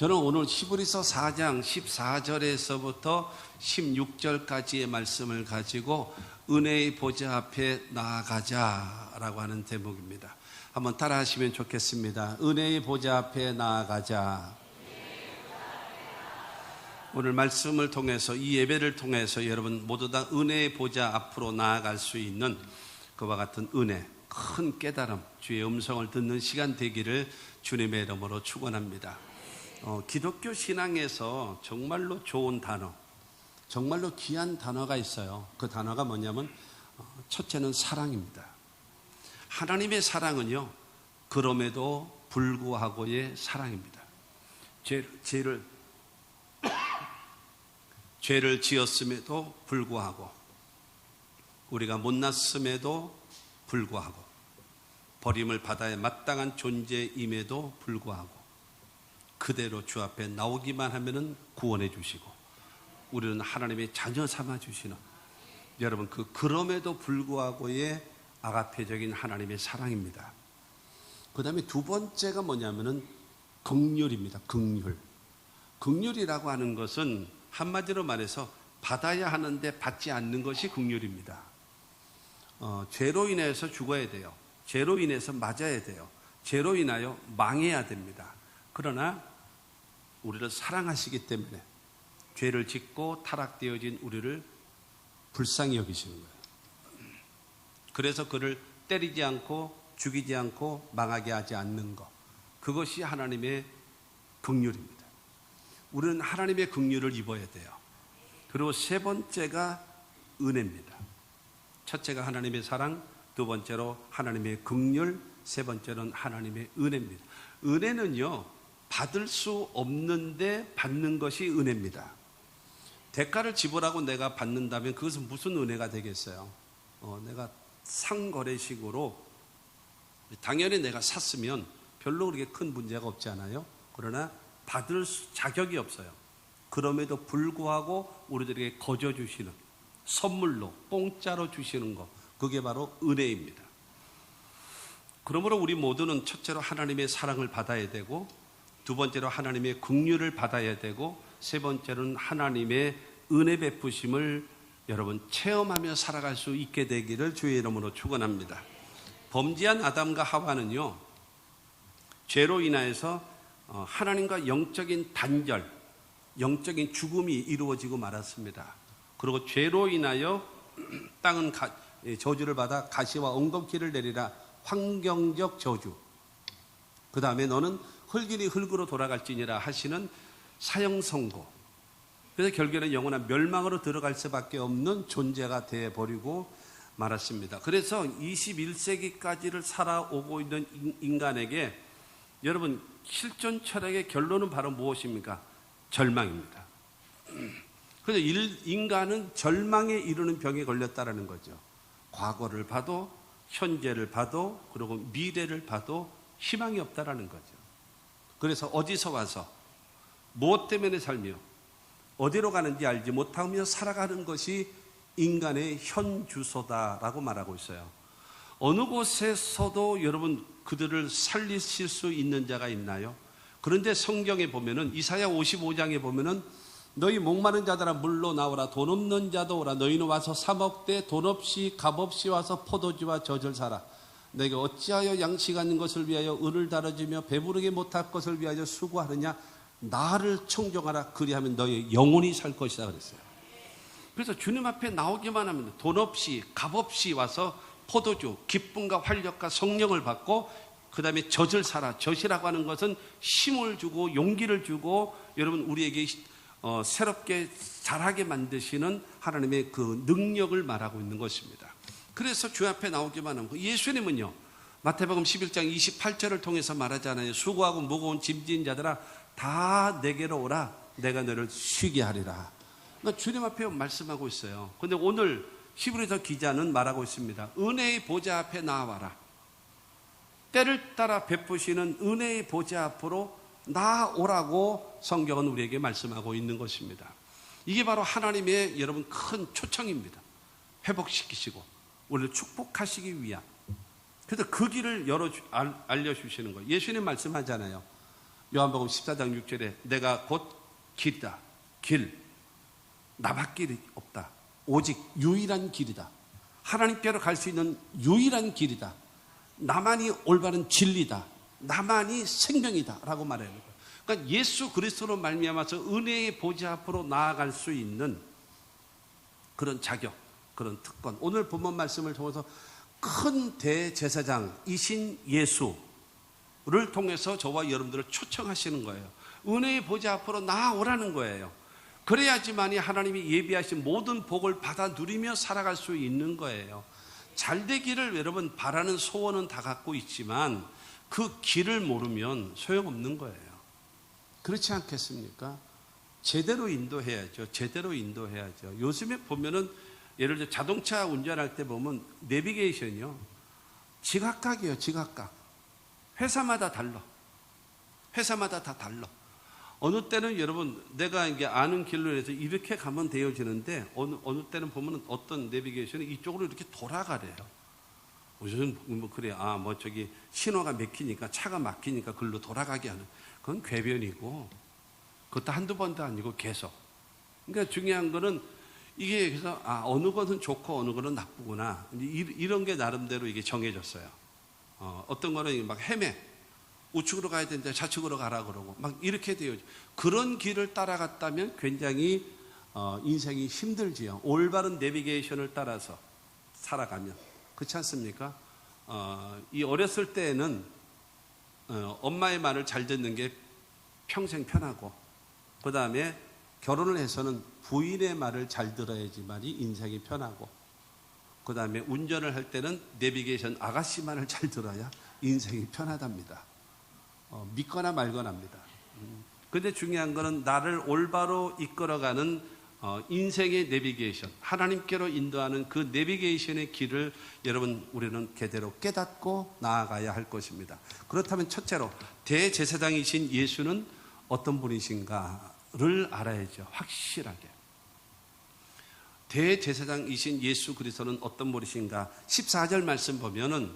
저는 오늘 히브리서 4장 14절에서부터 16절까지의 말씀을 가지고 은혜의 보좌 앞에 나아가자라고 하는 대목입니다. 한번 따라 하시면 좋겠습니다. 은혜의 보좌 앞에 나아가자. 오늘 말씀을 통해서, 이 예배를 통해서 여러분 모두 다 은혜의 보좌 앞으로 나아갈 수 있는 그와 같은 은혜, 큰 깨달음, 주의 음성을 듣는 시간 되기를 주님의 이름으로 축원합니다. 기독교 신앙에서 정말로 좋은 단어, 정말로 귀한 단어가 있어요. 그 단어가 뭐냐면 첫째는 사랑입니다. 하나님의 사랑은요, 그럼에도 불구하고의 사랑입니다. 죄를 지었음에도 불구하고, 우리가 못났음에도 불구하고, 버림을 받아야 마땅한 존재임에도 불구하고 그대로 주 앞에 나오기만 하면은 구원해 주시고 우리는 하나님의 자녀 삼아 주시는, 여러분 그럼에도 불구하고의 아가페적인 하나님의 사랑입니다. 그 다음에 두 번째가 뭐냐면은 긍휼입니다. 긍휼이라고 하는 것은 한마디로 말해서 받아야 하는데 받지 않는 것이 긍휼입니다. 죄로 인해서 죽어야 돼요. 죄로 인해서 맞아야 돼요. 죄로 인하여 망해야 됩니다. 그러나 우리를 사랑하시기 때문에 죄를 짓고 타락되어진 우리를 불쌍히 여기시는 거예요. 그래서 그를 때리지 않고 죽이지 않고 망하게 하지 않는 것, 그것이 하나님의 긍휼입니다. 우리는 하나님의 긍휼을 입어야 돼요. 그리고 세 번째가 은혜입니다. 첫째가 하나님의 사랑, 두 번째로 하나님의 긍휼, 세 번째는 하나님의 은혜입니다. 은혜는요, 받을 수 없는데 받는 것이 은혜입니다. 대가를 지불하고 내가 받는다면 그것은 무슨 은혜가 되겠어요? 내가 상거래식으로 당연히 내가 샀으면 별로 그렇게 큰 문제가 없지 않아요? 그러나 받을 자격이 없어요. 그럼에도 불구하고 우리들에게 거저 주시는, 선물로 공짜로 주시는 것, 그게 바로 은혜입니다. 그러므로 우리 모두는 첫째로 하나님의 사랑을 받아야 되고, 두 번째로 하나님의 긍휼을 받아야 되고, 세 번째로는 하나님의 은혜 베푸심을 여러분 체험하며 살아갈 수 있게 되기를 주의 이름으로 축원합니다. 범죄한 아담과 하와는요, 죄로 인하여서 하나님과 영적인 단절, 영적인 죽음이 이루어지고 말았습니다. 그리고 죄로 인하여 땅은 저주를 받아 가시와 엉겅퀴를 내리라, 환경적 저주. 그 다음에 너는 흙이니 흙으로 돌아갈지니라 하시는 사형 선고. 그래서 결국에는 영원한 멸망으로 들어갈 수밖에 없는 존재가 되어버리고 말았습니다. 그래서 21세기까지를 살아오고 있는 인간에게 여러분 실존 철학의 결론은 바로 무엇입니까? 절망입니다. 그래서 인간은 절망에 이르는 병에 걸렸다라는 거죠. 과거를 봐도, 현재를 봐도, 그리고 미래를 봐도 희망이 없다라는 거죠. 그래서 어디서 와서 무엇 때문에 살며 어디로 가는지 알지 못하며 살아가는 것이 인간의 현 주소다라고 말하고 있어요. 어느 곳에서도 여러분 그들을 살리실 수 있는 자가 있나요? 그런데 성경에 보면은, 이사야 55장에 보면은 너희 목마른 자들아 물로 나오라, 돈 없는 자도 오라, 너희는 와서 사 먹되 돈 없이 값 없이 와서 포도주와 젖을 사라. 내가 어찌하여 양식하는 것을 위하여 은을 다뤄주며 배부르게 못할 것을 위하여 수고하느냐? 나를 청종하라, 그리하면 너희 영혼이 살 것이다 그랬어요. 그래서 주님 앞에 나오기만 하면 돈 없이 값 없이 와서 포도주, 기쁨과 활력과 성령을 받고, 그 다음에 젖을 사라. 젖이라고 하는 것은 힘을 주고 용기를 주고 여러분 우리에게 새롭게 자라게 만드시는 하나님의 그 능력을 말하고 있는 것입니다. 그래서 주 앞에 나오기만 하고, 예수님은요, 마태복음 11장 28절을 통해서 말하잖아요. 수고하고 무거운 짐진 자들아 다 내게로 오라, 내가 너를 쉬게 하리라. 그러니까 주님 앞에 말씀하고 있어요. 그런데 오늘 히브리서 기자는 말하고 있습니다. 은혜의 보좌 앞에 나와라. 때를 따라 베푸시는 은혜의 보좌 앞으로 나오라고 성경은 우리에게 말씀하고 있는 것입니다. 이게 바로 하나님의 여러분 큰 초청입니다. 회복시키시고 우리를 축복하시기 위한. 그래서 그 길을 알려주시는 거예요. 예수님 말씀하잖아요. 요한복음 14장 6절에 내가 곧 길이다. 길. 나밖에 없다. 오직 유일한 길이다. 하나님께로 갈 수 있는 유일한 길이다. 나만이 올바른 진리다. 나만이 생명이다. 라고 말해요. 그러니까 예수 그리스도로 말미암아서 은혜의 보좌 앞으로 나아갈 수 있는 그런 자격, 그런 특권. 오늘 본문 말씀을 통해서 큰 대제사장이신 예수를 통해서 저와 여러분들을 초청하시는 거예요. 은혜의 보좌 앞으로 나아오라는 거예요. 그래야지만이 하나님이 예비하신 모든 복을 받아 누리며 살아갈 수 있는 거예요. 잘되기를 여러분 바라는 소원은 다 갖고 있지만 그 길을 모르면 소용없는 거예요. 그렇지 않겠습니까? 제대로 인도해야죠. 제대로 인도해야죠. 요즘에 보면은 예를 들어 자동차 운전할 때 보면 내비게이션이요. 지각각이에요. 지각각. 회사마다 달라. 회사마다 다 달라. 어느 때는 여러분 내가 이게 아는 길로 해서 이렇게 가면 되어지는데 어느 때는 보면 어떤 내비게이션이 이쪽으로 이렇게 돌아가래요. 무슨 뭐 그래 뭐 저기 신호가 막히니까 차가 막히니까 글로 돌아가게 하는 그건 궤변이고 그것도 한두 번도 아니고 계속. 그러니까 중요한 거는 이게 그래서 어느 것은 좋고 어느 것은 나쁘구나 이런 게 나름대로 이게 정해졌어요. 어떤 거는 막 헤매. 우측으로 가야 되는데 좌측으로 가라 그러고 막 이렇게 돼요. 그런 길을 따라갔다면 굉장히 인생이 힘들지요. 올바른 내비게이션을 따라서 살아가면 그렇지 않습니까? 이 어렸을 때는 엄마의 말을 잘 듣는 게 평생 편하고 그 다음에 결혼을 해서는 부인의 말을 잘 들어야지만이 인생이 편하고 그 다음에 운전을 할 때는 내비게이션 아가씨 말을 잘 들어야 인생이 편하답니다. 믿거나 말거나입니다. 그런데 중요한 것은 나를 올바로 이끌어가는 인생의 내비게이션, 하나님께로 인도하는 그 내비게이션의 길을 여러분 우리는 제대로 깨닫고 나아가야 할 것입니다. 그렇다면 첫째로 대제사장이신 예수는 어떤 분이신가를 알아야죠. 확실하게. 대제사장이신 예수 그리스도는 어떤 분이신가? 14절 말씀 보면은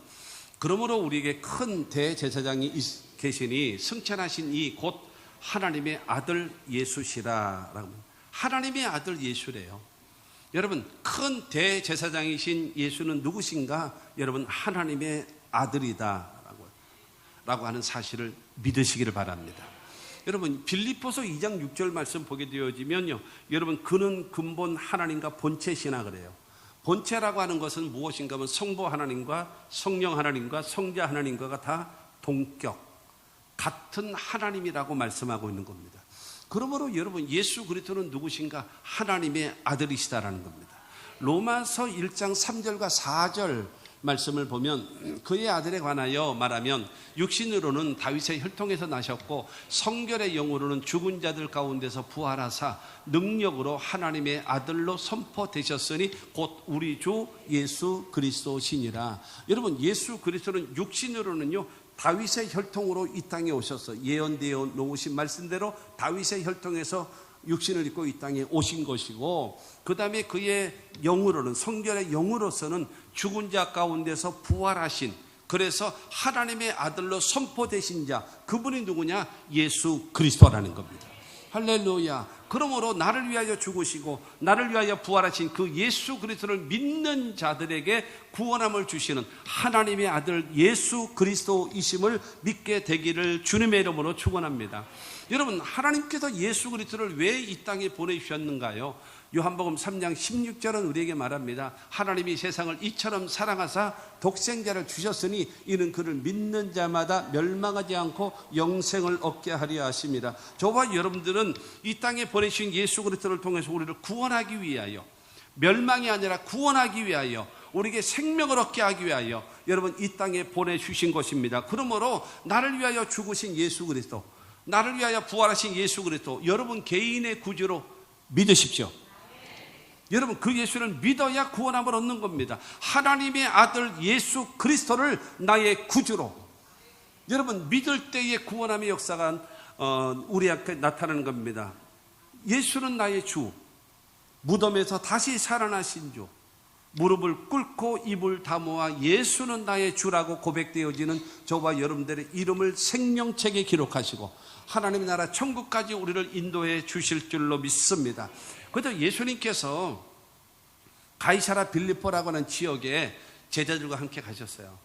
그러므로 우리에게 큰 대제사장이 계시니 승천하신 이 곧 하나님의 아들 예수시라라고. 하나님의 아들 예수래요. 여러분 큰 대제사장이신 예수는 누구신가? 여러분 하나님의 아들이다라고 하는 사실을 믿으시기를 바랍니다. 여러분 빌립보서 2장 6절 말씀 보게 되어지면요, 여러분 그는 근본 하나님과 본체시나 그래요. 본체라고 하는 것은 무엇인가 하면 성부 하나님과 성령 하나님과 성자 하나님과가 다 동격 같은 하나님이라고 말씀하고 있는 겁니다. 그러므로 여러분 예수 그리스도는 누구신가? 하나님의 아들이시다라는 겁니다. 로마서 1장 3절과 4절 말씀을 보면 그의 아들에 관하여 말하면 육신으로는 다윗의 혈통에서 나셨고 성결의 영으로는 죽은 자들 가운데서 부활하사 능력으로 하나님의 아들로 선포되셨으니 곧 우리 주 예수 그리스도시니라. 여러분 예수 그리스도는 육신으로는요 다윗의 혈통으로 이 땅에 오셔서 예언되어 놓으신 말씀대로 다윗의 혈통에서 육신을 입고 이 땅에 오신 것이고 그 다음에 그의 영으로는 성결의 영으로서는 죽은 자 가운데서 부활하신 그래서 하나님의 아들로 선포되신 자 그분이 누구냐? 예수 그리스도라는 겁니다. 할렐루야. 그러므로 나를 위하여 죽으시고 나를 위하여 부활하신 그 예수 그리스도를 믿는 자들에게 구원함을 주시는 하나님의 아들 예수 그리스도이심을 믿게 되기를 주님의 이름으로 축원합니다. 여러분 하나님께서 예수 그리스도를 왜 이 땅에 보내주셨는가요? 요한복음 3장 16절은 우리에게 말합니다. 하나님이 세상을 이처럼 사랑하사 독생자를 주셨으니 이는 그를 믿는 자마다 멸망하지 않고 영생을 얻게 하려 하십니다. 저와 여러분들은 이 땅에 보내신 예수 그리스도를 통해서 우리를 구원하기 위하여 멸망이 아니라 구원하기 위하여 우리에게 생명을 얻게 하기 위하여 여러분 이 땅에 보내주신 것입니다. 그러므로 나를 위하여 죽으신 예수 그리스도 나를 위하여 부활하신 예수 그리스도 여러분 개인의 구주로 믿으십시오. 여러분 그 예수를 믿어야 구원함을 얻는 겁니다. 하나님의 아들 예수 그리스도를 나의 구주로 여러분 믿을 때의 구원함의 역사가 우리 앞에 나타나는 겁니다. 예수는 나의 주, 무덤에서 다시 살아나신 주, 무릎을 꿇고 입을 다모아 예수는 나의 주라고 고백되어지는 저와 여러분들의 이름을 생명책에 기록하시고 하나님의 나라 천국까지 우리를 인도해 주실 줄로 믿습니다. 그래서 예수님께서 가이사라 빌립보라고 하는 지역에 제자들과 함께 가셨어요.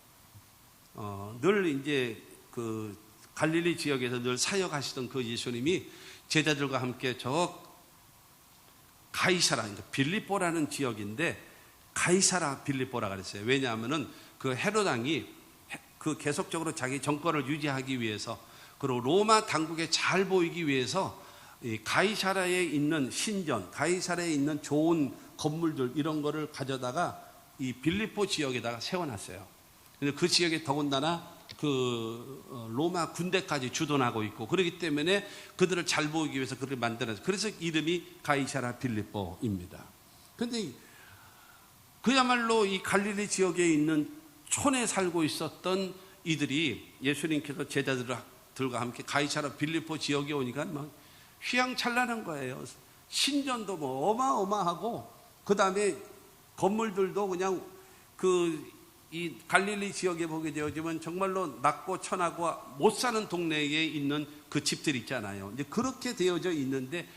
늘 이제 그 갈릴리 지역에서 늘 사역하시던 그 예수님이 제자들과 함께 저 가이사라, 빌립보라는 지역인데 가이사라 빌립보라 그랬어요. 왜냐하면은 그 헤롯 왕이 그 계속적으로 자기 정권을 유지하기 위해서, 그리고 로마 당국에 잘 보이기 위해서 이 가이사라에 있는 신전, 가이사라에 있는 좋은 건물들 이런 거를 가져다가 이 빌립보 지역에다가 세워놨어요. 근데 그 지역에 더군다나 그 로마 군대까지 주둔하고 있고 그렇기 때문에 그들을 잘 보이기 위해서 그를 만들었어요. 그래서 이름이 가이사라 빌립보입니다. 근데 그야말로 이 갈릴리 지역에 있는 촌에 살고 있었던 이들이 예수님께서 제자들과 함께 가이사라 빌립보 지역에 오니까 막 휘황찬란한 거예요. 신전도 뭐 어마어마하고, 그 다음에 건물들도 그냥 이 갈릴리 지역에 보게 되어지면 정말로 낮고 천하고 못 사는 동네에 있는 그 집들 있잖아요. 이제 그렇게 되어져 있는데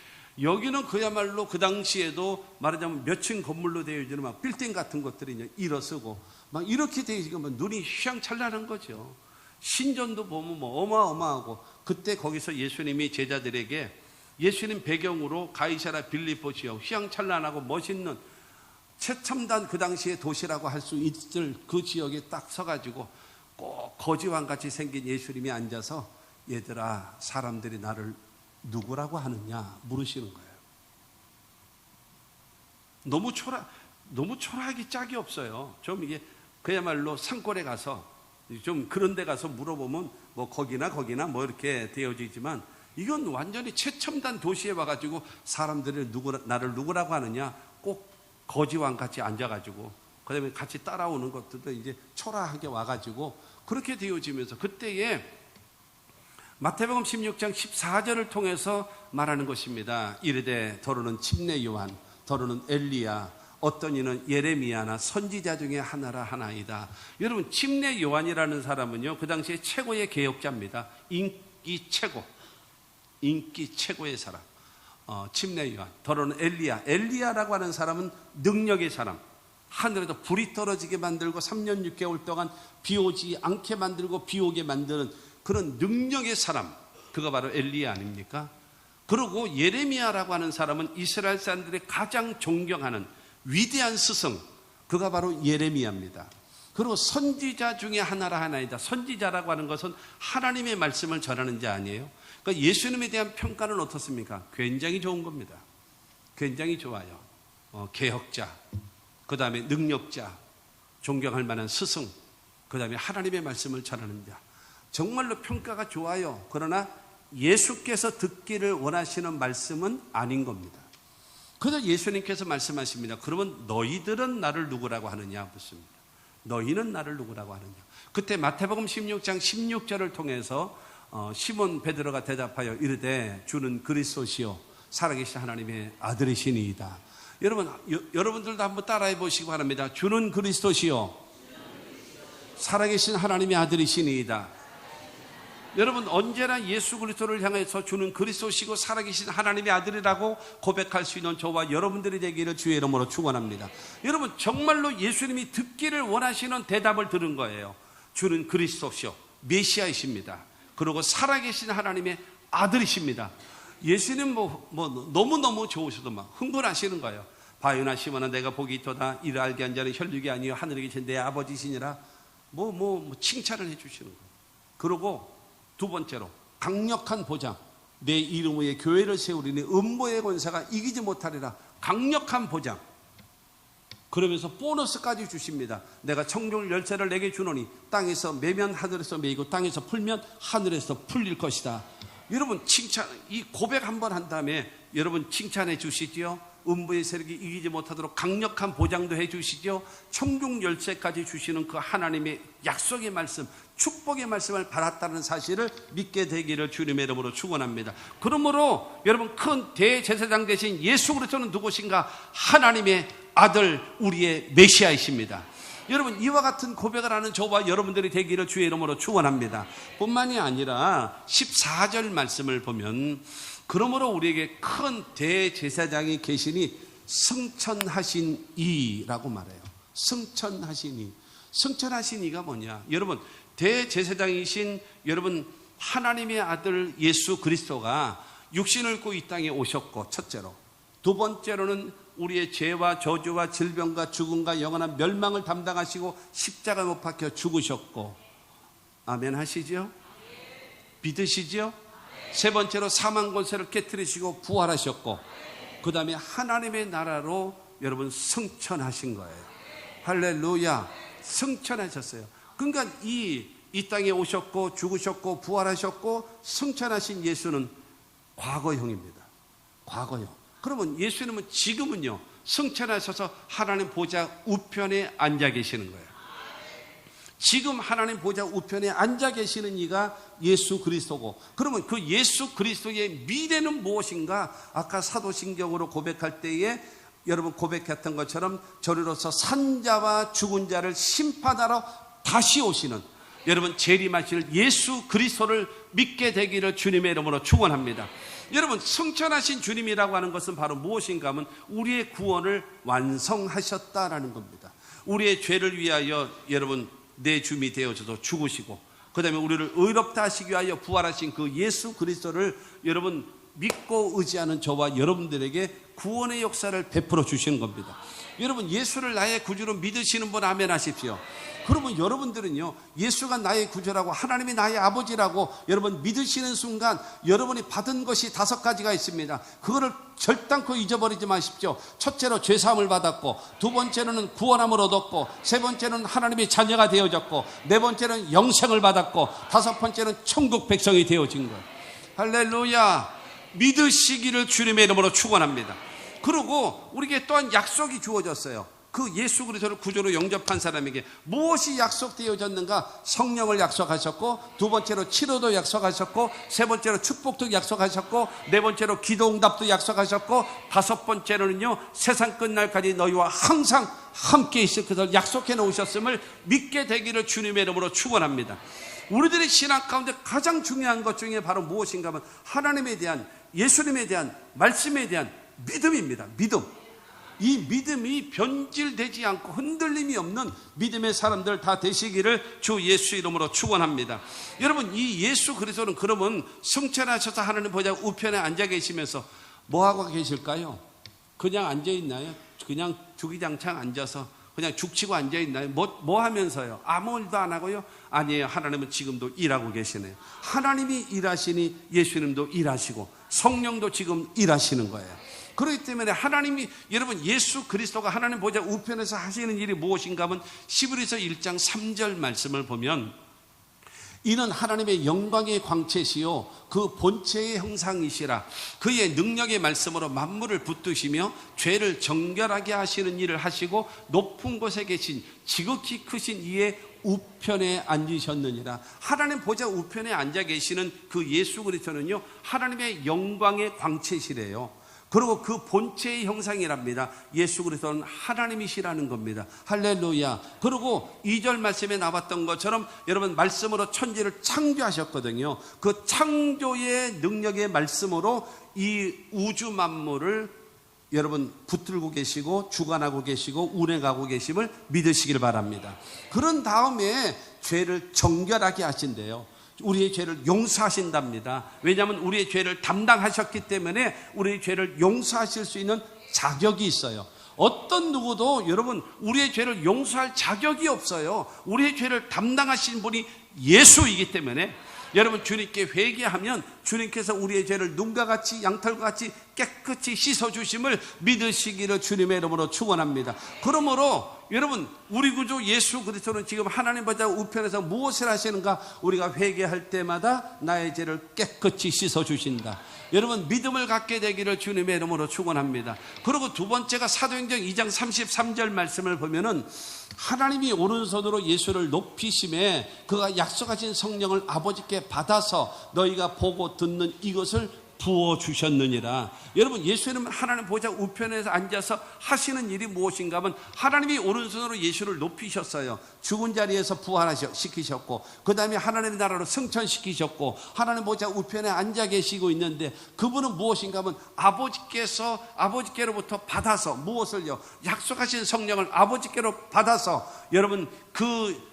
여기는 그야말로 그 당시에도 말하자면 몇 층 건물로 되어지는 막 빌딩 같은 것들이 이제 일어서고 막 이렇게 되어지면 눈이 휘황찬란한 거죠. 신전도 보면 뭐 어마어마하고, 그때 거기서 예수님이 제자들에게 예수님 배경으로 가이사라 빌립보 지역 휘황찬란하고 멋있는 최첨단 그 당시의 도시라고 할 수 있을 그 지역에 딱 서가지고 꼭 거지왕같이 생긴 예수님이 앉아서 얘들아 사람들이 나를 누구라고 하느냐 물으시는 거예요. 너무 초라하기 짝이 없어요. 좀 이게 그야말로 산골에 가서 좀 그런 데 가서 물어보면 뭐 거기나 뭐 이렇게 되어지지만 이건 완전히 최첨단 도시에 와가지고 사람들이 나를 누구라고 하느냐 꼭 거지왕같이 앉아가지고 그 다음에 같이 따라오는 것들도 이제 초라하게 와가지고 그렇게 되어지면서 그때에 마태복음 16장 14절을 통해서 말하는 것입니다. 이르되 더러는 침례 요한, 더러는 엘리야, 어떤 이는 예레미야나 선지자 중에 하나라 하나이다. 여러분, 침례 요한이라는 사람은요 그 당시에 최고의 개혁자입니다. 인기 최고의 사람. 침례 요한, 더러는 엘리야라고 하는 사람은 능력의 사람. 하늘에서 불이 떨어지게 만들고 3년 6개월 동안 비 오지 않게 만들고 비 오게 만드는 그런 능력의 사람, 그가 바로 엘리야 아닙니까? 그리고 예레미야라고 하는 사람은 이스라엘 사람들이 가장 존경하는 위대한 스승, 그가 바로 예레미야입니다. 그리고 선지자 중에 하나라 하나이다. 선지자라고 하는 것은 하나님의 말씀을 전하는 자 아니에요? 그러니까 예수님에 대한 평가는 어떻습니까? 굉장히 좋은 겁니다. 굉장히 좋아요. 개혁자, 그 다음에 능력자, 존경할 만한 스승, 그 다음에 하나님의 말씀을 전하는 자. 정말로 평가가 좋아요. 그러나 예수께서 듣기를 원하시는 말씀은 아닌 겁니다. 그래서 예수님께서 말씀하십니다. 그러면 너희들은 나를 누구라고 하느냐 묻습니다. 너희는 나를 누구라고 하느냐. 그때 마태복음 16장 16절을 통해서 시몬 베드로가 대답하여 이르되 주는 그리스도시요 살아계신 하나님의 아들이시니이다. 여러분들도 한번 따라해 보시기 바랍니다. 주는 그리스도시요 살아계신 하나님의 아들이시니이다. 여러분, 언제나 예수 그리스도를 향해서 주는 그리스도시고 살아계신 하나님의 아들이라고 고백할 수 있는 저와 여러분들이 되기를 주의 이름으로 축원합니다. 여러분, 정말로 예수님이 듣기를 원하시는 대답을 들은 거예요. 주는 그리스도시요 메시아이십니다. 그리고 살아계신 하나님의 아들이십니다. 예수님 너무너무 좋으셔도 막 흥분하시는 거예요. 바요나 시몬아 내가 복이 있도다. 이를 알게 한 자는 혈육이 아니요 하늘에 계신 내 아버지시니라. 칭찬을 해주시는 거예요. 그리고 두 번째로 강력한 보장, 내 이름 위에 교회를 세우리니 음보의 권세가 이기지 못하리라. 강력한 보장. 그러면서 보너스까지 주십니다. 내가 청종 열쇠를 내게 주노니 땅에서 매면 하늘에서 매이고 땅에서 풀면 하늘에서 풀릴 것이다. 여러분, 칭찬, 이 고백 한번 한 다음에 여러분 칭찬해 주시지요. 음부의 세력이 이기지 못하도록 강력한 보장도 해 주시죠. 청중 열쇠까지 주시는 그 하나님의 약속의 말씀, 축복의 말씀을 받았다는 사실을 믿게 되기를 주님의 이름으로 축원합니다. 그러므로 여러분, 큰 대제사장 되신 예수 그리스도는 누구신가? 하나님의 아들, 우리의 메시아이십니다. 여러분, 이와 같은 고백을 하는 저와 여러분들이 되기를 주의 이름으로 축원합니다. 뿐만이 아니라 14절 말씀을 보면 그러므로 우리에게 큰 대제사장이 계시니 승천하신 이라고 말해요. 승천하신 이. 승천하신 이가 뭐냐? 여러분, 대제사장이신 여러분 하나님의 아들 예수 그리스도가 육신을 입고 이 땅에 오셨고, 첫째로. 두 번째로는 우리의 죄와 저주와 질병과 죽음과 영원한 멸망을 담당하시고 십자가 못 박혀 죽으셨고, 아멘 하시죠? 믿으시죠? 세 번째로 사망 권세를 깨뜨리시고 부활하셨고, 그 다음에 하나님의 나라로 여러분 승천하신 거예요. 할렐루야. 승천하셨어요. 그러니까 이 땅에 오셨고 죽으셨고 부활하셨고 승천하신 예수는 과거형입니다. 과거형. 그러면 예수님은 지금은요, 승천하셔서 하나님 보좌 우편에 앉아 계시는 거예요. 지금 하나님 보좌 우편에 앉아 계시는 이가 예수 그리스도고, 그러면 그 예수 그리스도의 미래는 무엇인가? 아까 사도신경으로 고백할 때에 여러분 고백했던 것처럼 저리로서 산자와 죽은 자를 심판하러 다시 오시는 여러분 재림하실 예수 그리스도를 믿게 되기를 주님의 이름으로 축원합니다. 여러분, 승천하신 주님이라고 하는 것은 바로 무엇인가 하면 우리의 구원을 완성하셨다라는 겁니다. 우리의 죄를 위하여 여러분 내 주미 되어져서 죽으시고, 그 다음에 우리를 의롭다 하시기 위하여 부활하신 그 예수 그리스도를 여러분 믿고 의지하는 저와 여러분들에게 구원의 역사를 베풀어 주시는 겁니다. 여러분, 예수를 나의 구주로 믿으시는 분 아멘 하십시오. 그러면 여러분들은요, 예수가 나의 구주라고 하나님이 나의 아버지라고 여러분 믿으시는 순간 여러분이 받은 것이 5가지가 있습니다. 그거를 절단코 잊어버리지 마십시오. 첫째로 죄사함을 받았고, 두 번째로는 구원함을 얻었고, 세 번째는 하나님의 자녀가 되어졌고, 네 번째는 영생을 받았고, 다섯 번째는 천국 백성이 되어진 거예요. 할렐루야. 믿으시기를 주님의 이름으로 축원합니다. 그리고 우리에게 또한 약속이 주어졌어요. 그 예수 그리스도를 구주로 영접한 사람에게 무엇이 약속되어졌는가? 성령을 약속하셨고, 두 번째로 치료도 약속하셨고, 세 번째로 축복도 약속하셨고, 네 번째로 기도응답도 약속하셨고, 다섯 번째로는요, 세상 끝날까지 너희와 항상 함께 있을 것을 약속해 놓으셨음을 믿게 되기를 주님의 이름으로 축원합니다. 우리들의 신앙 가운데 가장 중요한 것 중에 바로 무엇인가 하면 하나님에 대한, 예수님에 대한, 말씀에 대한 믿음입니다. 믿음. 이 믿음이 변질되지 않고 흔들림이 없는 믿음의 사람들 다 되시기를 주 예수 이름으로 축원합니다. 여러분, 이 예수 그리스도는 그러면 승천하셔서 하나님 보좌 우편에 앉아 계시면서 뭐 하고 계실까요? 그냥 앉아 있나요? 그냥 주기장창 앉아서 그냥 죽치고 앉아 있나요? 뭐 하면서요? 아무 일도 안 하고요? 아니에요. 하나님은 지금도 일하고 계시네요. 하나님이 일하시니 예수님도 일하시고 성령도 지금 일하시는 거예요. 그렇기 때문에 하나님이, 여러분, 예수 그리스도가 하나님 보좌 우편에서 하시는 일이 무엇인가 하면 히브리서 1장 3절 말씀을 보면, 이는 하나님의 영광의 광채시요 그 본체의 형상이시라. 그의 능력의 말씀으로 만물을 붙드시며 죄를 정결하게 하시는 일을 하시고 높은 곳에 계신 지극히 크신 이의 우편에 앉으셨느니라. 하나님 보좌 우편에 앉아 계시는 그 예수 그리스도는요, 하나님의 영광의 광채시래요. 그리고 그 본체의 형상이랍니다. 예수 그리스도는 하나님이시라는 겁니다. 할렐루야. 그리고 2절 말씀에 나왔던 것처럼 여러분 말씀으로 천지를 창조하셨거든요. 그 창조의 능력의 말씀으로 이 우주 만물을 여러분 붙들고 계시고 주관하고 계시고 운행하고 계심을 믿으시길 바랍니다. 그런 다음에 죄를 정결하게 하신대요. 우리의 죄를 용서하신답니다. 왜냐하면 우리의 죄를 담당하셨기 때문에 우리의 죄를 용서하실 수 있는 자격이 있어요. 어떤 누구도 여러분 우리의 죄를 용서할 자격이 없어요. 우리의 죄를 담당하신 분이 예수이기 때문에 여러분 주님께 회개하면 주님께서 우리의 죄를 눈과 같이 양털과 같이 깨끗이 씻어주심을 믿으시기를 주님의 이름으로 축원합니다. 그러므로 여러분 우리 구주 예수 그리스도는 지금 하나님 보좌 우편에서 무엇을 하시는가? 우리가 회개할 때마다 나의 죄를 깨끗이 씻어주신다. 여러분 믿음을 갖게 되기를 주님의 이름으로 축원합니다. 그리고 두 번째가 사도행전 2장 33절 말씀을 보면은 하나님이 오른손으로 예수를 높이심에 그가 약속하신 성령을 아버지께 받아서 너희가 보고 듣는 이것을 부어주셨느니라. 여러분, 예수님은 하나님 보좌 우편에서 앉아서 하시는 일이 무엇인가 하면 하나님이 오른손으로 예수를 높이셨어요. 죽은 자리에서 부활시키셨고, 그 다음에 하나님의 나라로 승천시키셨고, 하나님 보좌 우편에 앉아 계시고 있는데, 그분은 무엇인가 하면 아버지께로부터 받아서 무엇을요? 약속하신 성령을 아버지께로 받아서 여러분 그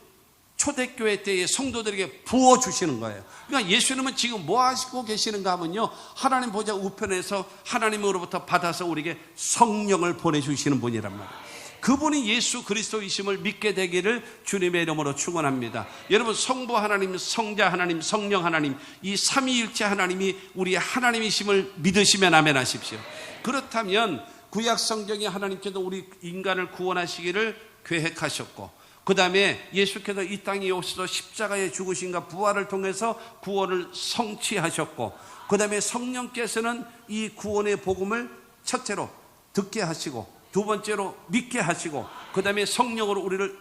초대교회 때의 성도들에게 부어주시는 거예요. 그러니까 예수님은 지금 뭐 하시고 계시는가 하면요, 하나님 보좌 우편에서 하나님으로부터 받아서 우리에게 성령을 보내주시는 분이란 말이에요. 그분이 예수 그리스도이심을 믿게 되기를 주님의 이름으로 축원합니다. 여러분, 성부 하나님, 성자 하나님, 성령 하나님, 이 삼위일체 하나님이 우리의 하나님이심을 믿으시면 아멘 하십시오. 그렇다면 구약 성경에 하나님께서 우리 인간을 구원하시기를 계획하셨고, 그 다음에 예수께서 이 땅에 오셔서 십자가에 죽으신가 부활을 통해서 구원을 성취하셨고, 그 다음에 성령께서는 이 구원의 복음을 첫째로 듣게 하시고, 두 번째로 믿게 하시고, 그 다음에 성령으로 우리를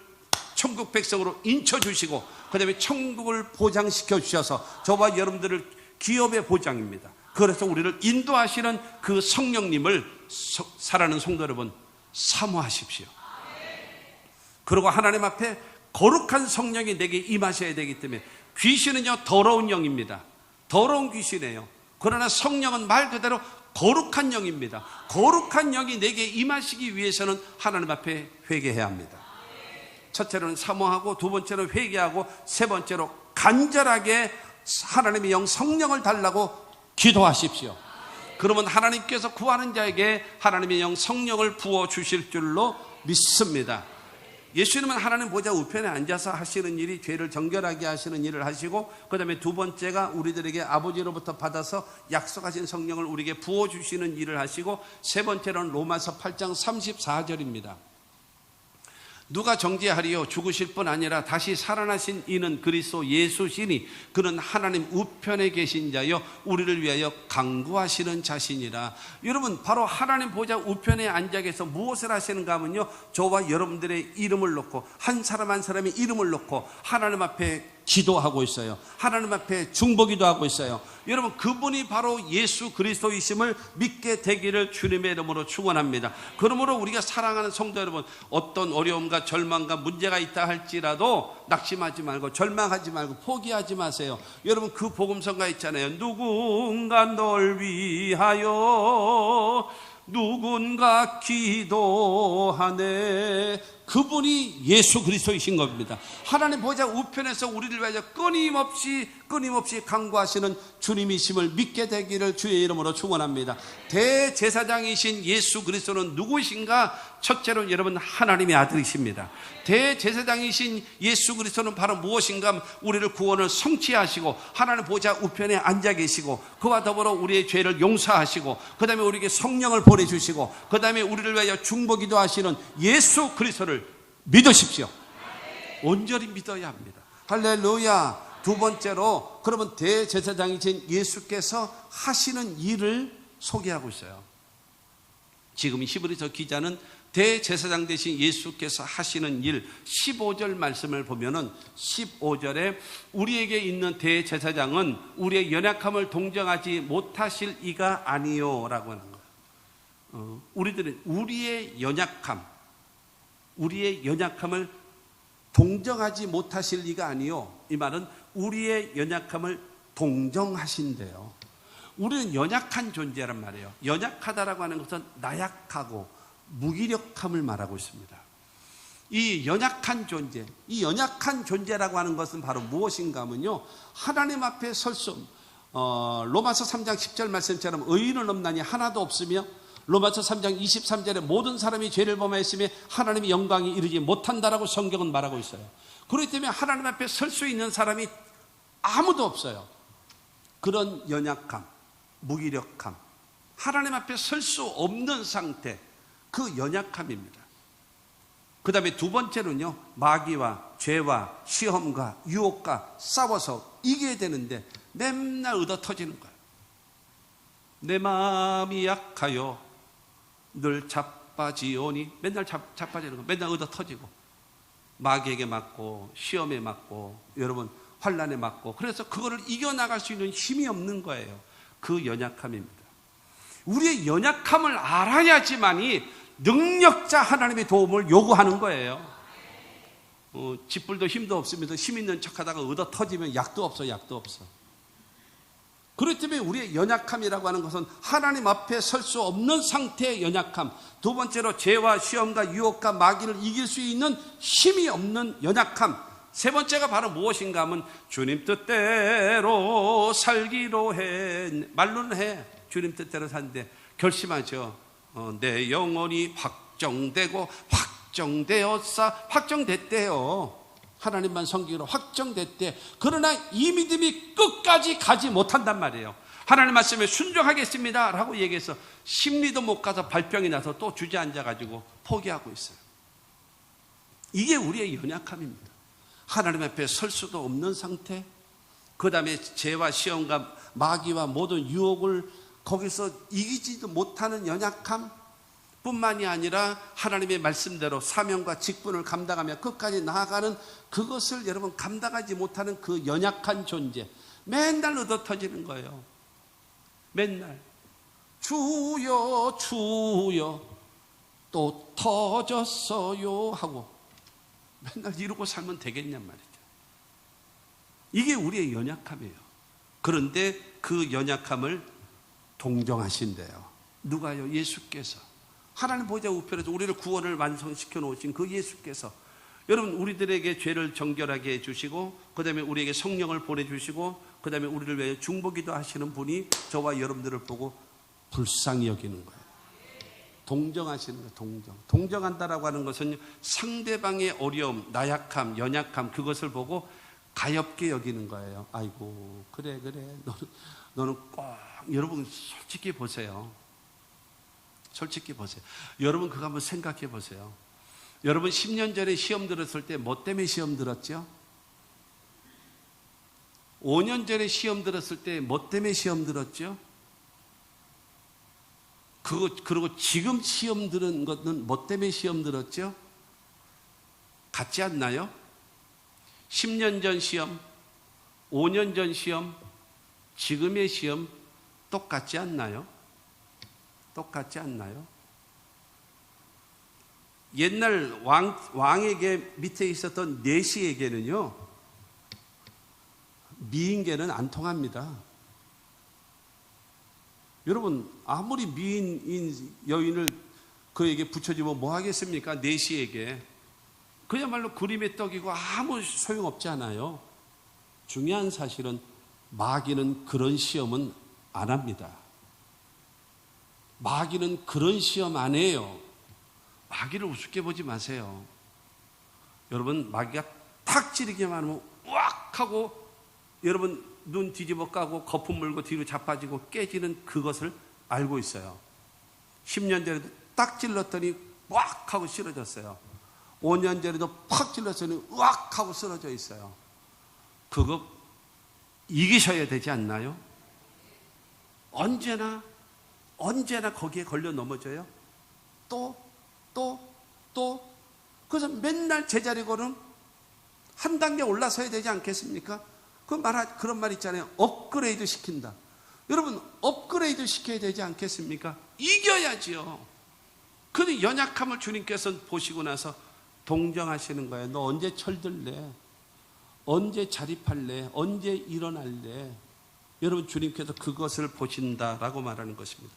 천국 백성으로 인쳐주시고, 그 다음에 천국을 보장시켜 주셔서 저와 여러분들을 기업의 보장입니다. 그래서 우리를 인도하시는 그 성령님을 사랑하는 성도 여러분, 사모하십시오. 그리고 하나님 앞에 거룩한 성령이 내게 임하셔야 되기 때문에, 귀신은요 더러운 영입니다. 더러운 귀신이에요. 그러나 성령은 말 그대로 거룩한 영입니다. 거룩한 영이 내게 임하시기 위해서는 하나님 앞에 회개해야 합니다. 첫째로는 사모하고, 두 번째로 회개하고, 세 번째로 간절하게 하나님의 영 성령을 달라고 기도하십시오. 그러면 하나님께서 구하는 자에게 하나님의 영 성령을 부어주실 줄로 믿습니다. 예수님은 하나님 보좌 우편에 앉아서 하시는 일이 죄를 정결하게 하시는 일을 하시고, 그 다음에 두 번째가 우리들에게 아버지로부터 받아서 약속하신 성령을 우리에게 부어주시는 일을 하시고, 세 번째로는 로마서 8장 34절입니다. 누가 정죄하리요? 죽으실 뿐 아니라 다시 살아나신 이는 그리스도 예수시니 그는 하나님 우편에 계신 자여 우리를 위하여 간구하시는 자신이라. 여러분, 바로 하나님 보좌 우편에 앉아 계셔서 무엇을 하시는가 하면요, 저와 여러분들의 이름을 놓고, 한 사람 한 사람의 이름을 놓고 하나님 앞에 기도하고 있어요. 하나님 앞에 중보기도 하고 있어요. 여러분, 그분이 바로 예수 그리스도이심을 믿게 되기를 주님의 이름으로 축원합니다. 그러므로 우리가 사랑하는 성도 여러분, 어떤 어려움과 절망과 문제가 있다 할지라도 낙심하지 말고, 절망하지 말고, 포기하지 마세요. 여러분, 그 복음성가 있잖아요. 누군가 널 위하여 누군가 기도하네. 그분이 예수 그리스도이신 겁니다. 하나님 보좌 우편에서 우리를 위하여 끊임없이 간구하시는 주님이심을 믿게 되기를 주의 이름으로 축원합니다. 대제사장이신 예수 그리스도는 누구신가? 첫째로 여러분, 하나님의 아들이십니다. 대제사장이신 예수 그리스도는 바로 무엇인가? 우리를 구원을 성취하시고 하나님 보좌 우편에 앉아 계시고, 그와 더불어 우리의 죄를 용서하시고, 그 다음에 우리에게 성령을 보내주시고, 그 다음에 우리를 위하여 중보기도 하시는 예수 그리스도를 믿으십시오. 온전히 믿어야 합니다. 할렐루야. 두 번째로, 그러면 대제사장이신 예수께서 하시는 일을 소개하고 있어요. 지금 히브리서 기자는 대제사장 되신 예수께서 하시는 일 15절 말씀을 보면은 15절에 우리에게 있는 대제사장은 우리의 연약함을 동정하지 못하실 이가 아니요 라고 하는 거예요. 우리들은 우리의 연약함을 동정하지 못하실 이가 아니요, 이 말은 우리의 연약함을 동정하신대요. 우리는 연약한 존재란 말이에요. 연약하다라고 하는 것은 나약하고 무기력함을 말하고 있습니다. 이 연약한 존재라고 하는 것은 바로 무엇인가 하면요, 하나님 앞에 설 수, 로마서 3장 10절 말씀처럼 의인은 없나니 하나도 없으며, 로마서 3장 23절에 모든 사람이 죄를 범하였으며 하나님의 영광이 이르지 못한다라고 성경은 말하고 있어요. 그렇기 때문에 하나님 앞에 설 수 있는 사람이 아무도 없어요. 그런 연약함, 무기력함, 하나님 앞에 설 수 없는 상태, 그 연약함입니다. 그 다음에 두 번째로는요, 마귀와 죄와 시험과 유혹과 싸워서 이겨야 되는데 맨날 얻어 터지는 거예요. 내 마음이 약하여 늘 자빠지오니, 맨날 자빠지는 거, 맨날 얻어 터지고, 마귀에게 맞고 시험에 맞고 여러분 환난에 맞고, 그래서 그거를 이겨나갈 수 있는 힘이 없는 거예요. 그 연약함입니다. 우리의 연약함을 알아야지만이 능력자 하나님의 도움을 요구하는 거예요. 쥐뿔도 힘도 없습니다. 힘 있는 척하다가 얻어 터지면 약도 없어. 그렇기 때문에 우리의 연약함이라고 하는 것은 하나님 앞에 설 수 없는 상태의 연약함, 두 번째로 죄와 시험과 유혹과 마귀를 이길 수 있는 힘이 없는 연약함, 세 번째가 바로 무엇인가 하면 주님 뜻대로 살기로 해. 말로는 해. 주님 뜻대로 사는데 결심하죠. 내 영혼이 확정되었대요. 하나님만 섬기기로 확정됐대. 그러나 이 믿음이 끝까지 가지 못한단 말이에요. 하나님 말씀에 순종하겠습니다 라고 얘기해서 심리도 못 가서 발병이 나서 또 주저앉아가지고 포기하고 있어요. 이게 우리의 연약함입니다. 하나님 앞에 설 수도 없는 상태, 그 다음에 죄와 시험과 마귀와 모든 유혹을 거기서 이기지도 못하는 연약함 뿐만이 아니라 하나님의 말씀대로 사명과 직분을 감당하며 끝까지 나아가는 그것을 여러분 감당하지 못하는 그 연약한 존재, 맨날 얻어 터지는 거예요. 맨날 주여 또 터졌어요 하고 맨날 이러고 살면 되겠냔 말이죠. 이게 우리의 연약함이에요. 그런데 그 연약함을 동정하신대요. 누가요? 예수께서. 하나님 보좌 우편에서 우리를 구원을 완성시켜 놓으신 그 예수께서 여러분 우리들에게 죄를 정결하게 해주시고 그 다음에 우리에게 성령을 보내주시고 그 다음에 우리를 위해 중보기도 하시는 분이 저와 여러분들을 보고 불쌍히 여기는 거예요. 동정하시는 거예요. 동정한다라고 하는 것은 상대방의 어려움, 나약함, 연약함 그것을 보고 가엾게 여기는 거예요. 아이고 그래 너는 꼭 여러분 솔직히 보세요. 여러분 그거 한번 생각해 보세요. 여러분 10년 전에 시험 들었을 때 뭐 때문에 시험 들었죠? 5년 전에 시험 들었을 때 뭐 때문에 시험 들었죠? 그리고 지금 시험 들은 것은 뭐 때문에 시험 들었죠? 같지 않나요? 10년 전 시험, 5년 전 시험, 지금의 시험 똑같지 않나요? 옛날 왕에게 밑에 있었던 내시에게는요, 미인계는 안 통합니다. 여러분, 아무리 미인인 여인을 그에게 붙여주면 뭐 하겠습니까? 내시에게. 그야말로 그림의 떡이고 아무 소용없지 않아요. 중요한 사실은 마귀는 그런 시험은 안 합니다. 마귀는 그런 시험 안 해요. 마귀를 우습게 보지 마세요. 여러분 마귀가 탁 찌르기만 하면 우악 하고 여러분 눈 뒤집어 까고 거품 물고 뒤로 자빠지고 깨지는 그것을 알고 있어요. 10년 전에도 딱 찔렀더니 우악 하고 쓰러졌어요. 5년 전에도 팍 찔렀더니 우악 하고 쓰러져 있어요. 그거 이기셔야 되지 않나요? 언제나 거기에 걸려 넘어져요. 또. 그래서 맨날 제자리 걸음 한 단계 올라서야 되지 않겠습니까? 그런 말 있잖아요. 업그레이드 시킨다. 여러분, 업그레이드 시켜야 되지 않겠습니까? 이겨야지요. 근데 연약함을 주님께서 보시고 나서 동정하시는 거예요. 너 언제 철들래? 언제 자립할래? 언제 일어날래? 여러분, 주님께서 그것을 보신다라고 말하는 것입니다.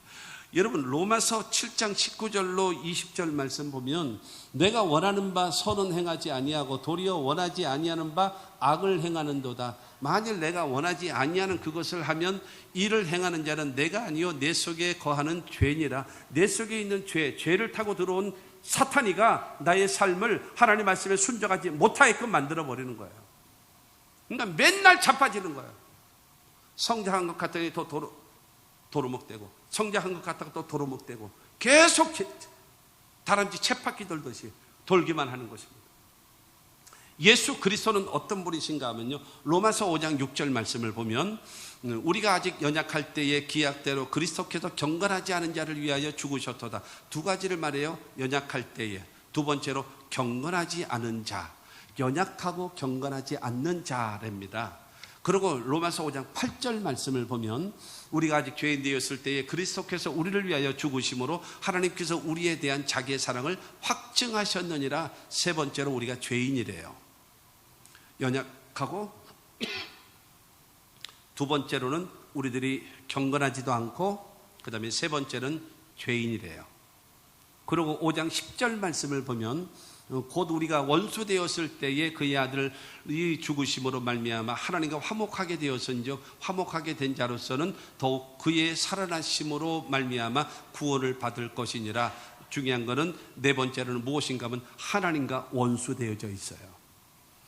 여러분, 로마서 7장 19절로 20절 말씀 보면 내가 원하는 바 선은 행하지 아니하고 도리어 원하지 아니하는 바 악을 행하는도다. 만일 내가 원하지 아니하는 그것을 하면 이를 행하는 자는 내가 아니요 내 속에 거하는 죄니라. 내 속에 있는 죄를 타고 들어온 사탄이가 나의 삶을 하나님 말씀에 순종하지 못하게끔 만들어버리는 거예요. 그러니까 맨날 자빠지는 거예요. 성장한 것 같더니 또 도루묵되고 성장한 것 같다가 또 도루묵되고 계속 다람쥐 쳇바퀴 돌듯이 돌기만 하는 것입니다. 예수 그리스도는 어떤 분이신가 하면요, 로마서 5장 6절 말씀을 보면 우리가 아직 연약할 때의 기약대로 그리스도께서 경건하지 않은 자를 위하여 죽으셨도다. 두 가지를 말해요. 연약할 때에. 두 번째로 경건하지 않은 자. 연약하고 경건하지 않는 자랍니다. 그리고 로마서 5장 8절 말씀을 보면 우리가 아직 죄인 되었을 때에 그리스도께서 우리를 위하여 죽으심으로 하나님께서 우리에 대한 자기의 사랑을 확증하셨느니라. 세 번째로 우리가 죄인이래요. 연약하고 두 번째로는 우리들이 경건하지도 않고 그 다음에 세 번째는 죄인이래요. 그리고 5장 10절 말씀을 보면 곧 우리가 원수 되었을 때에 그의 아들이 죽으심으로 말미암아 하나님과 화목하게 되었은즉 화목하게 된 자로서는 더욱 그의 살아나심으로 말미암아 구원을 받을 것이니라. 중요한 것은 네 번째로는 무엇인가 하면 하나님과 원수 되어져 있어요.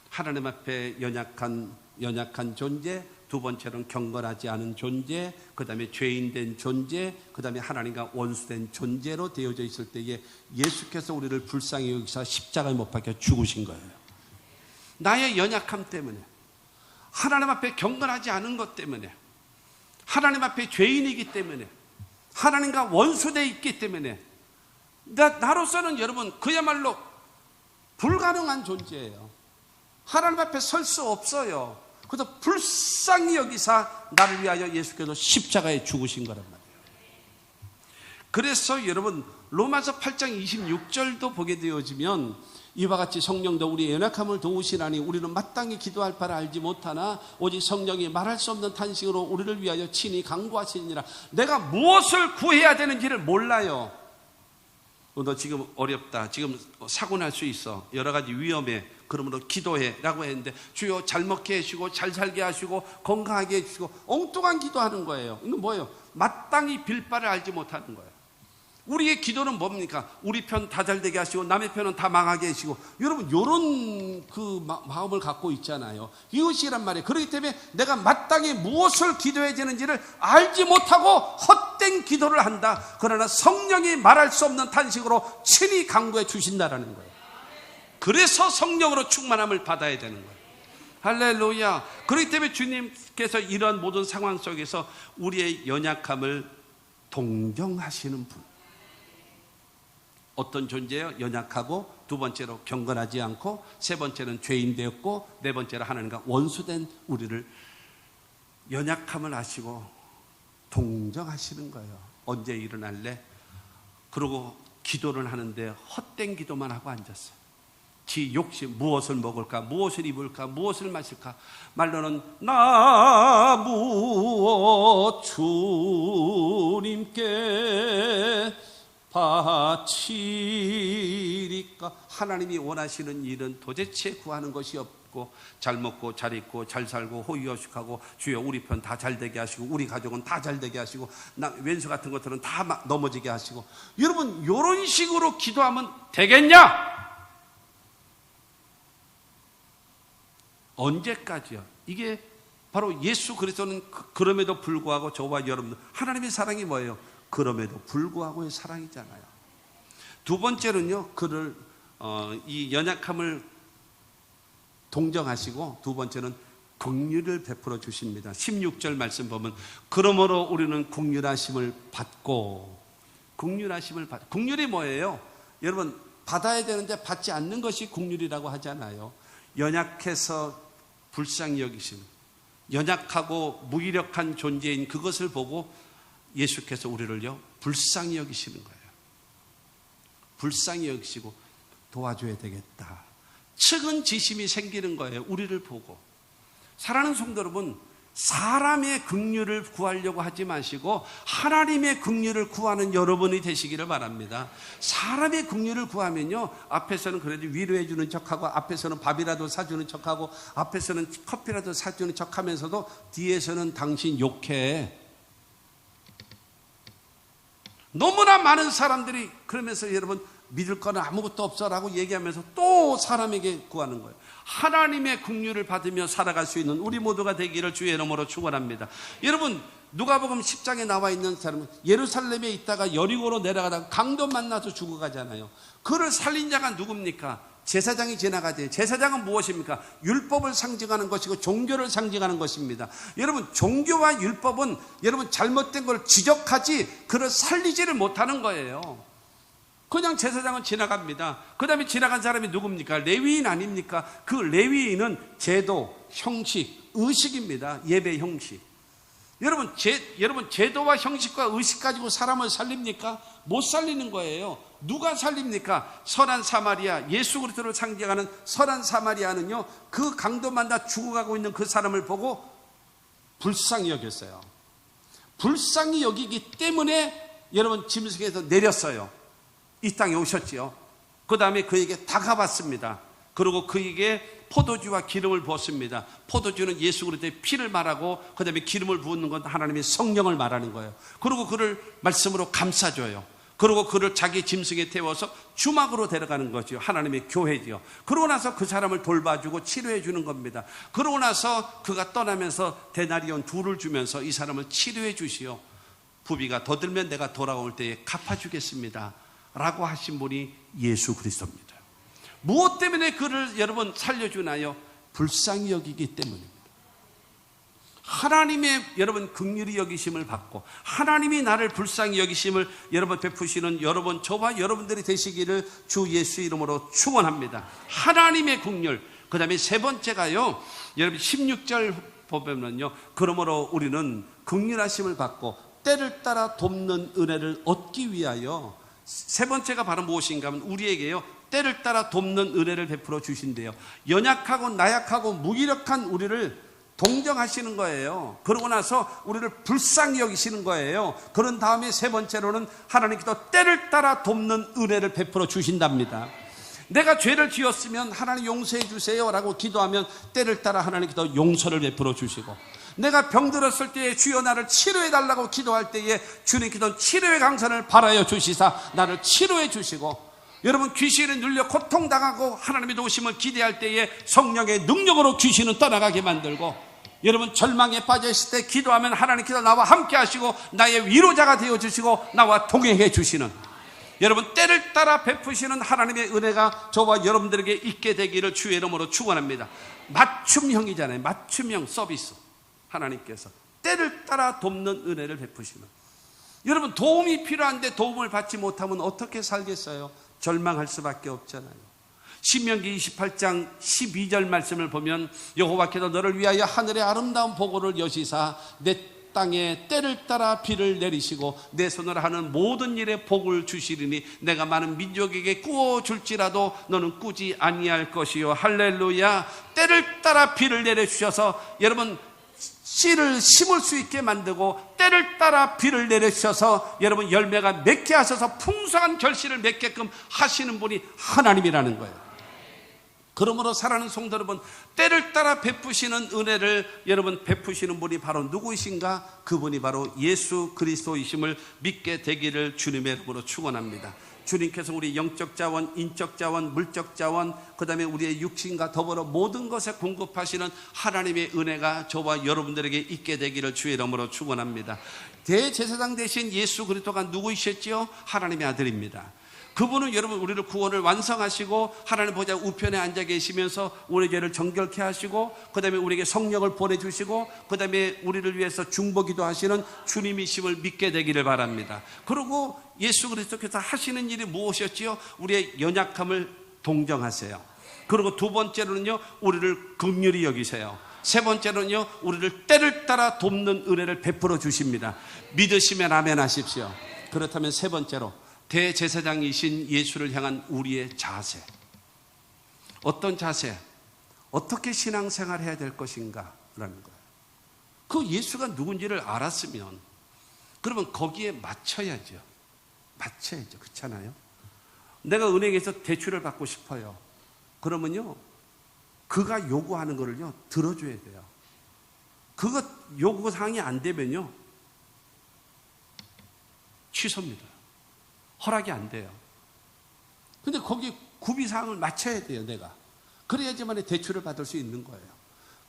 하나님 앞에 연약한 존재, 두 번째로는 경건하지 않은 존재, 그 다음에 죄인된 존재, 그 다음에 하나님과 원수된 존재로 되어져 있을 때에 예수께서 우리를 불쌍히 여기서 십자가에 못 박혀 죽으신 거예요. 나의 연약함 때문에, 하나님 앞에 경건하지 않은 것 때문에, 하나님 앞에 죄인이기 때문에, 하나님과 원수되어 있기 때문에 나로서는 여러분 그야말로 불가능한 존재예요. 하나님 앞에 설 수 없어요. 그래서 불쌍히 여기사 나를 위하여 예수께서 십자가에 죽으신 거란 말이에요. 그래서 여러분 로마서 8장 26절도 보게 되어지면 이와 같이 성령도 우리의 연약함을 도우시나니 우리는 마땅히 기도할 바를 알지 못하나 오직 성령이 말할 수 없는 탄식으로 우리를 위하여 친히 간구하시니라. 내가 무엇을 구해야 되는지를 몰라요. 너 지금 어렵다, 지금 사고 날 수 있어, 여러 가지 위험해, 그러므로 기도해 라고 했는데 주여 잘 먹게 해주시고 잘 살게 하시고 건강하게 해주시고 엉뚱한 기도하는 거예요. 이건 뭐예요? 마땅히 빌 바를 알지 못하는 거예요. 우리의 기도는 뭡니까? 우리 편 다 잘되게 하시고 남의 편은 다 망하게 하시고, 여러분 이런 그 마음을 갖고 있잖아요. 이것이란 말이에요. 그렇기 때문에 내가 마땅히 무엇을 기도해야 되는지를 알지 못하고 헛된 기도를 한다. 그러나 성령이 말할 수 없는 탄식으로 친히 간구해 주신다라는 거예요. 그래서 성령으로 충만함을 받아야 되는 거예요. 할렐루야. 그렇기 때문에 주님께서 이런 모든 상황 속에서 우리의 연약함을 동정하시는 분. 어떤 존재예요? 연약하고, 두 번째로 경건하지 않고, 세 번째는 죄인 되었고, 네 번째로 하나님과 원수된 우리를 연약함을 아시고 동정하시는 거예요. 언제 일어날래? 그러고 기도를 하는데 헛된 기도만 하고 앉았어요. 지 욕심, 무엇을 먹을까, 무엇을 입을까, 무엇을 마실까. 말로는 나 무엇 주님께 바치리까. 하나님이 원하시는 일은 도대체 구하는 것이 없고, 잘 먹고 잘 입고 잘 살고 호의호식하고 주여 우리 편 다 잘되게 하시고 우리 가족은 다 잘되게 하시고 왼수 같은 것들은 다 넘어지게 하시고. 여러분 이런 식으로 기도하면 되겠냐? 언제까지요? 이게 바로 예수 그리스도는 그럼에도 불구하고 저와 여러분들, 하나님의 사랑이 뭐예요? 그럼에도 불구하고의 사랑이잖아요. 두 번째는요, 그를 이 연약함을 동정하시고, 두 번째는 긍휼을 베풀어 주십니다. 16절 말씀 보면 그러므로 우리는 긍휼하심을 받고, 긍휼하심을 받. 긍휼이 뭐예요? 여러분 받아야 되는데 받지 않는 것이 긍휼이라고 하잖아요. 연약해서 불쌍히 여기심, 연약하고 무기력한 존재인 그것을 보고 예수께서 우리를요 불쌍히 여기시는 거예요. 불쌍히 여기시고 도와줘야 되겠다, 측은지심이 생기는 거예요. 우리를 보고. 사랑하는 성도 여러분, 사람의 긍휼을 구하려고 하지 마시고 하나님의 긍휼을 구하는 여러분이 되시기를 바랍니다. 사람의 긍휼을 구하면요, 앞에서는 그래도 위로해 주는 척하고, 앞에서는 밥이라도 사주는 척하고, 앞에서는 커피라도 사주는 척하면서도 뒤에서는 당신 욕해. 너무나 많은 사람들이 그러면서 여러분 믿을 거는 아무것도 없어라고 얘기하면서 또 사람에게 구하는 거예요. 하나님의 긍휼을 받으며 살아갈 수 있는 우리 모두가 되기를 주의 이름으로 축원합니다. 여러분 누가복음 10장에 나와 있는 사람은 예루살렘에 있다가 여리고로 내려가다가 강도 만나서 죽어가잖아요. 그를 살린 자가 누굽니까? 제사장이 지나가지. 제사장은 무엇입니까? 율법을 상징하는 것이고 종교를 상징하는 것입니다. 여러분 종교와 율법은 여러분 잘못된 걸 지적하지 그를 살리지를 못하는 거예요. 그냥 제사장은 지나갑니다. 그 다음에 지나간 사람이 누굽니까? 레위인 아닙니까? 그 레위인은 제도, 형식, 의식입니다. 예배 형식. 여러분 제도와 형식과 의식 가지고 사람을 살립니까? 못 살리는 거예요. 누가 살립니까? 선한 사마리아, 예수 그리스도를 상징하는 선한 사마리아는요, 그 강도 만나 죽어가고 있는 그 사람을 보고 불쌍히 여겼어요. 불쌍히 여기기 때문에 여러분 짐승에서 내렸어요. 이 땅에 오셨지요. 그 다음에 그에게 다가왔습니다. 그리고 그에게 포도주와 기름을 부었습니다. 포도주는 예수 그리스도의 피를 말하고, 그 다음에 기름을 부은 건 하나님의 성령을 말하는 거예요. 그리고 그를 말씀으로 감싸줘요. 그리고 그를 자기 짐승에 태워서 주막으로 데려가는 거죠. 하나님의 교회죠. 그러고 나서 그 사람을 돌봐주고 치료해 주는 겁니다. 그러고 나서 그가 떠나면서 데나리온 2를 주면서 이 사람을 치료해 주시오. 부비가 더 들면 내가 돌아올 때에 갚아주겠습니다 라고 하신 분이 예수 그리스도입니다. 무엇 때문에 그를 여러분 살려주나요? 불쌍히 여기기 때문입니다. 하나님의 여러분 긍휼히 여기심을 받고, 하나님이 나를 불쌍히 여기심을 여러분 베푸시는 여러분, 저와 여러분들이 되시기를 주 예수 이름으로 축원합니다. 하나님의 긍휼. 그 다음에 세 번째가요, 여러분 16절 보면요, 그러므로 우리는 긍휼하심을 받고 때를 따라 돕는 은혜를 얻기 위하여, 세 번째가 바로 무엇인가 하면 우리에게요, 때를 따라 돕는 은혜를 베풀어 주신대요. 연약하고 나약하고 무기력한 우리를 동정하시는 거예요. 그러고 나서 우리를 불쌍히 여기시는 거예요. 그런 다음에 세 번째로는 하나님께서 때를 따라 돕는 은혜를 베풀어 주신답니다. 내가 죄를 지었으면 하나님 용서해 주세요 라고 기도하면 때를 따라 하나님께서 용서를 베풀어 주시고, 내가 병들었을 때에 주여 나를 치료해 달라고 기도할 때에 주님께서 치료의 강선을 발하여 주시사 나를 치료해 주시고, 여러분 귀신에 눌려 고통당하고 하나님의 도우심을 기대할 때에 성령의 능력으로 귀신은 떠나가게 만들고, 여러분 절망에 빠져있을 때 기도하면 하나님께서 나와 함께 하시고 나의 위로자가 되어주시고 나와 동행해 주시는, 여러분 때를 따라 베푸시는 하나님의 은혜가 저와 여러분들에게 있게 되기를 주의 이름으로 축원합니다. 맞춤형이잖아요. 맞춤형 서비스. 하나님께서 때를 따라 돕는 은혜를 베푸시는, 여러분 도움이 필요한데 도움을 받지 못하면 어떻게 살겠어요? 절망할 수밖에 없잖아요. 신명기 28장 12절 말씀을 보면 여호와께서 너를 위하여 하늘의 아름다운 보고를 여시사 내 땅에 때를 따라 비를 내리시고 내 손으로 하는 모든 일에 복을 주시리니 내가 많은 민족에게 꾸어 줄지라도 너는 꾸지 아니할 것이요. 할렐루야. 때를 따라 비를 내려주셔서 여러분 씨를 심을 수 있게 만들고, 때를 따라 비를 내려주셔서 여러분 열매가 맺게 하셔서 풍성한 결실을 맺게끔 하시는 분이 하나님이라는 거예요. 그러므로 사랑하는 성도 여러분, 때를 따라 베푸시는 은혜를 여러분 베푸시는 분이 바로 누구이신가? 그분이 바로 예수 그리스도이심을 믿게 되기를 주님의 이름으로 축원합니다. 주님께서 우리 영적 자원, 인적 자원, 물적 자원, 그 다음에 우리의 육신과 더불어 모든 것에 공급하시는 하나님의 은혜가 저와 여러분들에게 있게 되기를 주의 이름으로 축원합니다. 대제사장 되신 예수 그리스도가 누구이셨지요? 하나님의 아들입니다. 그분은 여러분 우리를 구원을 완성하시고 하나님 보좌 우편에 앉아 계시면서 우리 죄를 정결케 하시고, 그 다음에 우리에게 성령을 보내주시고, 그 다음에 우리를 위해서 중보기도 하시는 주님이심을 믿게 되기를 바랍니다. 그리고 예수 그리스도께서 하시는 일이 무엇이었지요? 우리의 연약함을 동정하세요. 그리고 두 번째로는요, 우리를 긍휼히 여기세요. 세 번째로는요, 우리를 때를 따라 돕는 은혜를 베풀어 주십니다. 믿으시면 아멘 하십시오. 그렇다면 세 번째로 대제사장이신 예수를 향한 우리의 자세. 어떤 자세? 어떻게 신앙생활 해야 될 것인가? 라는 거예요. 그 예수가 누군지를 알았으면 그러면 거기에 맞춰야죠. 맞춰야죠. 그렇잖아요? 내가 은행에서 대출을 받고 싶어요. 그러면요, 그가 요구하는 거를요 들어줘야 돼요. 그거 요구사항이 안 되면요 취소입니다. 허락이 안 돼요. 근데 거기에 구비사항을 맞춰야 돼요, 내가. 그래야지만 대출을 받을 수 있는 거예요.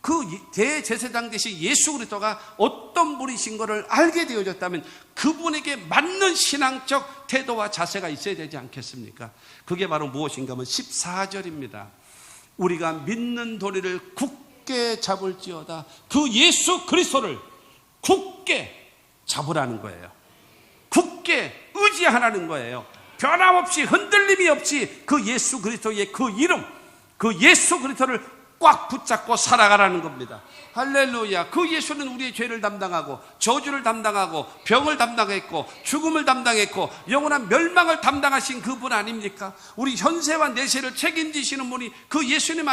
그 대제사장 대신 예수 그리스도가 어떤 분이신 것을 알게 되어졌다면 그분에게 맞는 신앙적 태도와 자세가 있어야 되지 않겠습니까? 그게 바로 무엇인가 하면 14절입니다. 우리가 믿는 도리를 굳게 잡을지어다. 그 예수 그리스도를 굳게 잡으라는 거예요. 굳게 의지하라는 거예요. 변함없이 흔들림이 없이 그 예수 그리스도의 그 이름, 그 예수 그리스도를 꽉 붙잡고 살아가라는 겁니다. 할렐루야. 그 예수는 우리의 죄를 담당하고 저주를 담당하고 병을 담당했고 죽음을 담당했고 영원한 멸망을 담당하신 그분 아닙니까? 우리 현세와 내세를 책임지시는 분이 그 예수님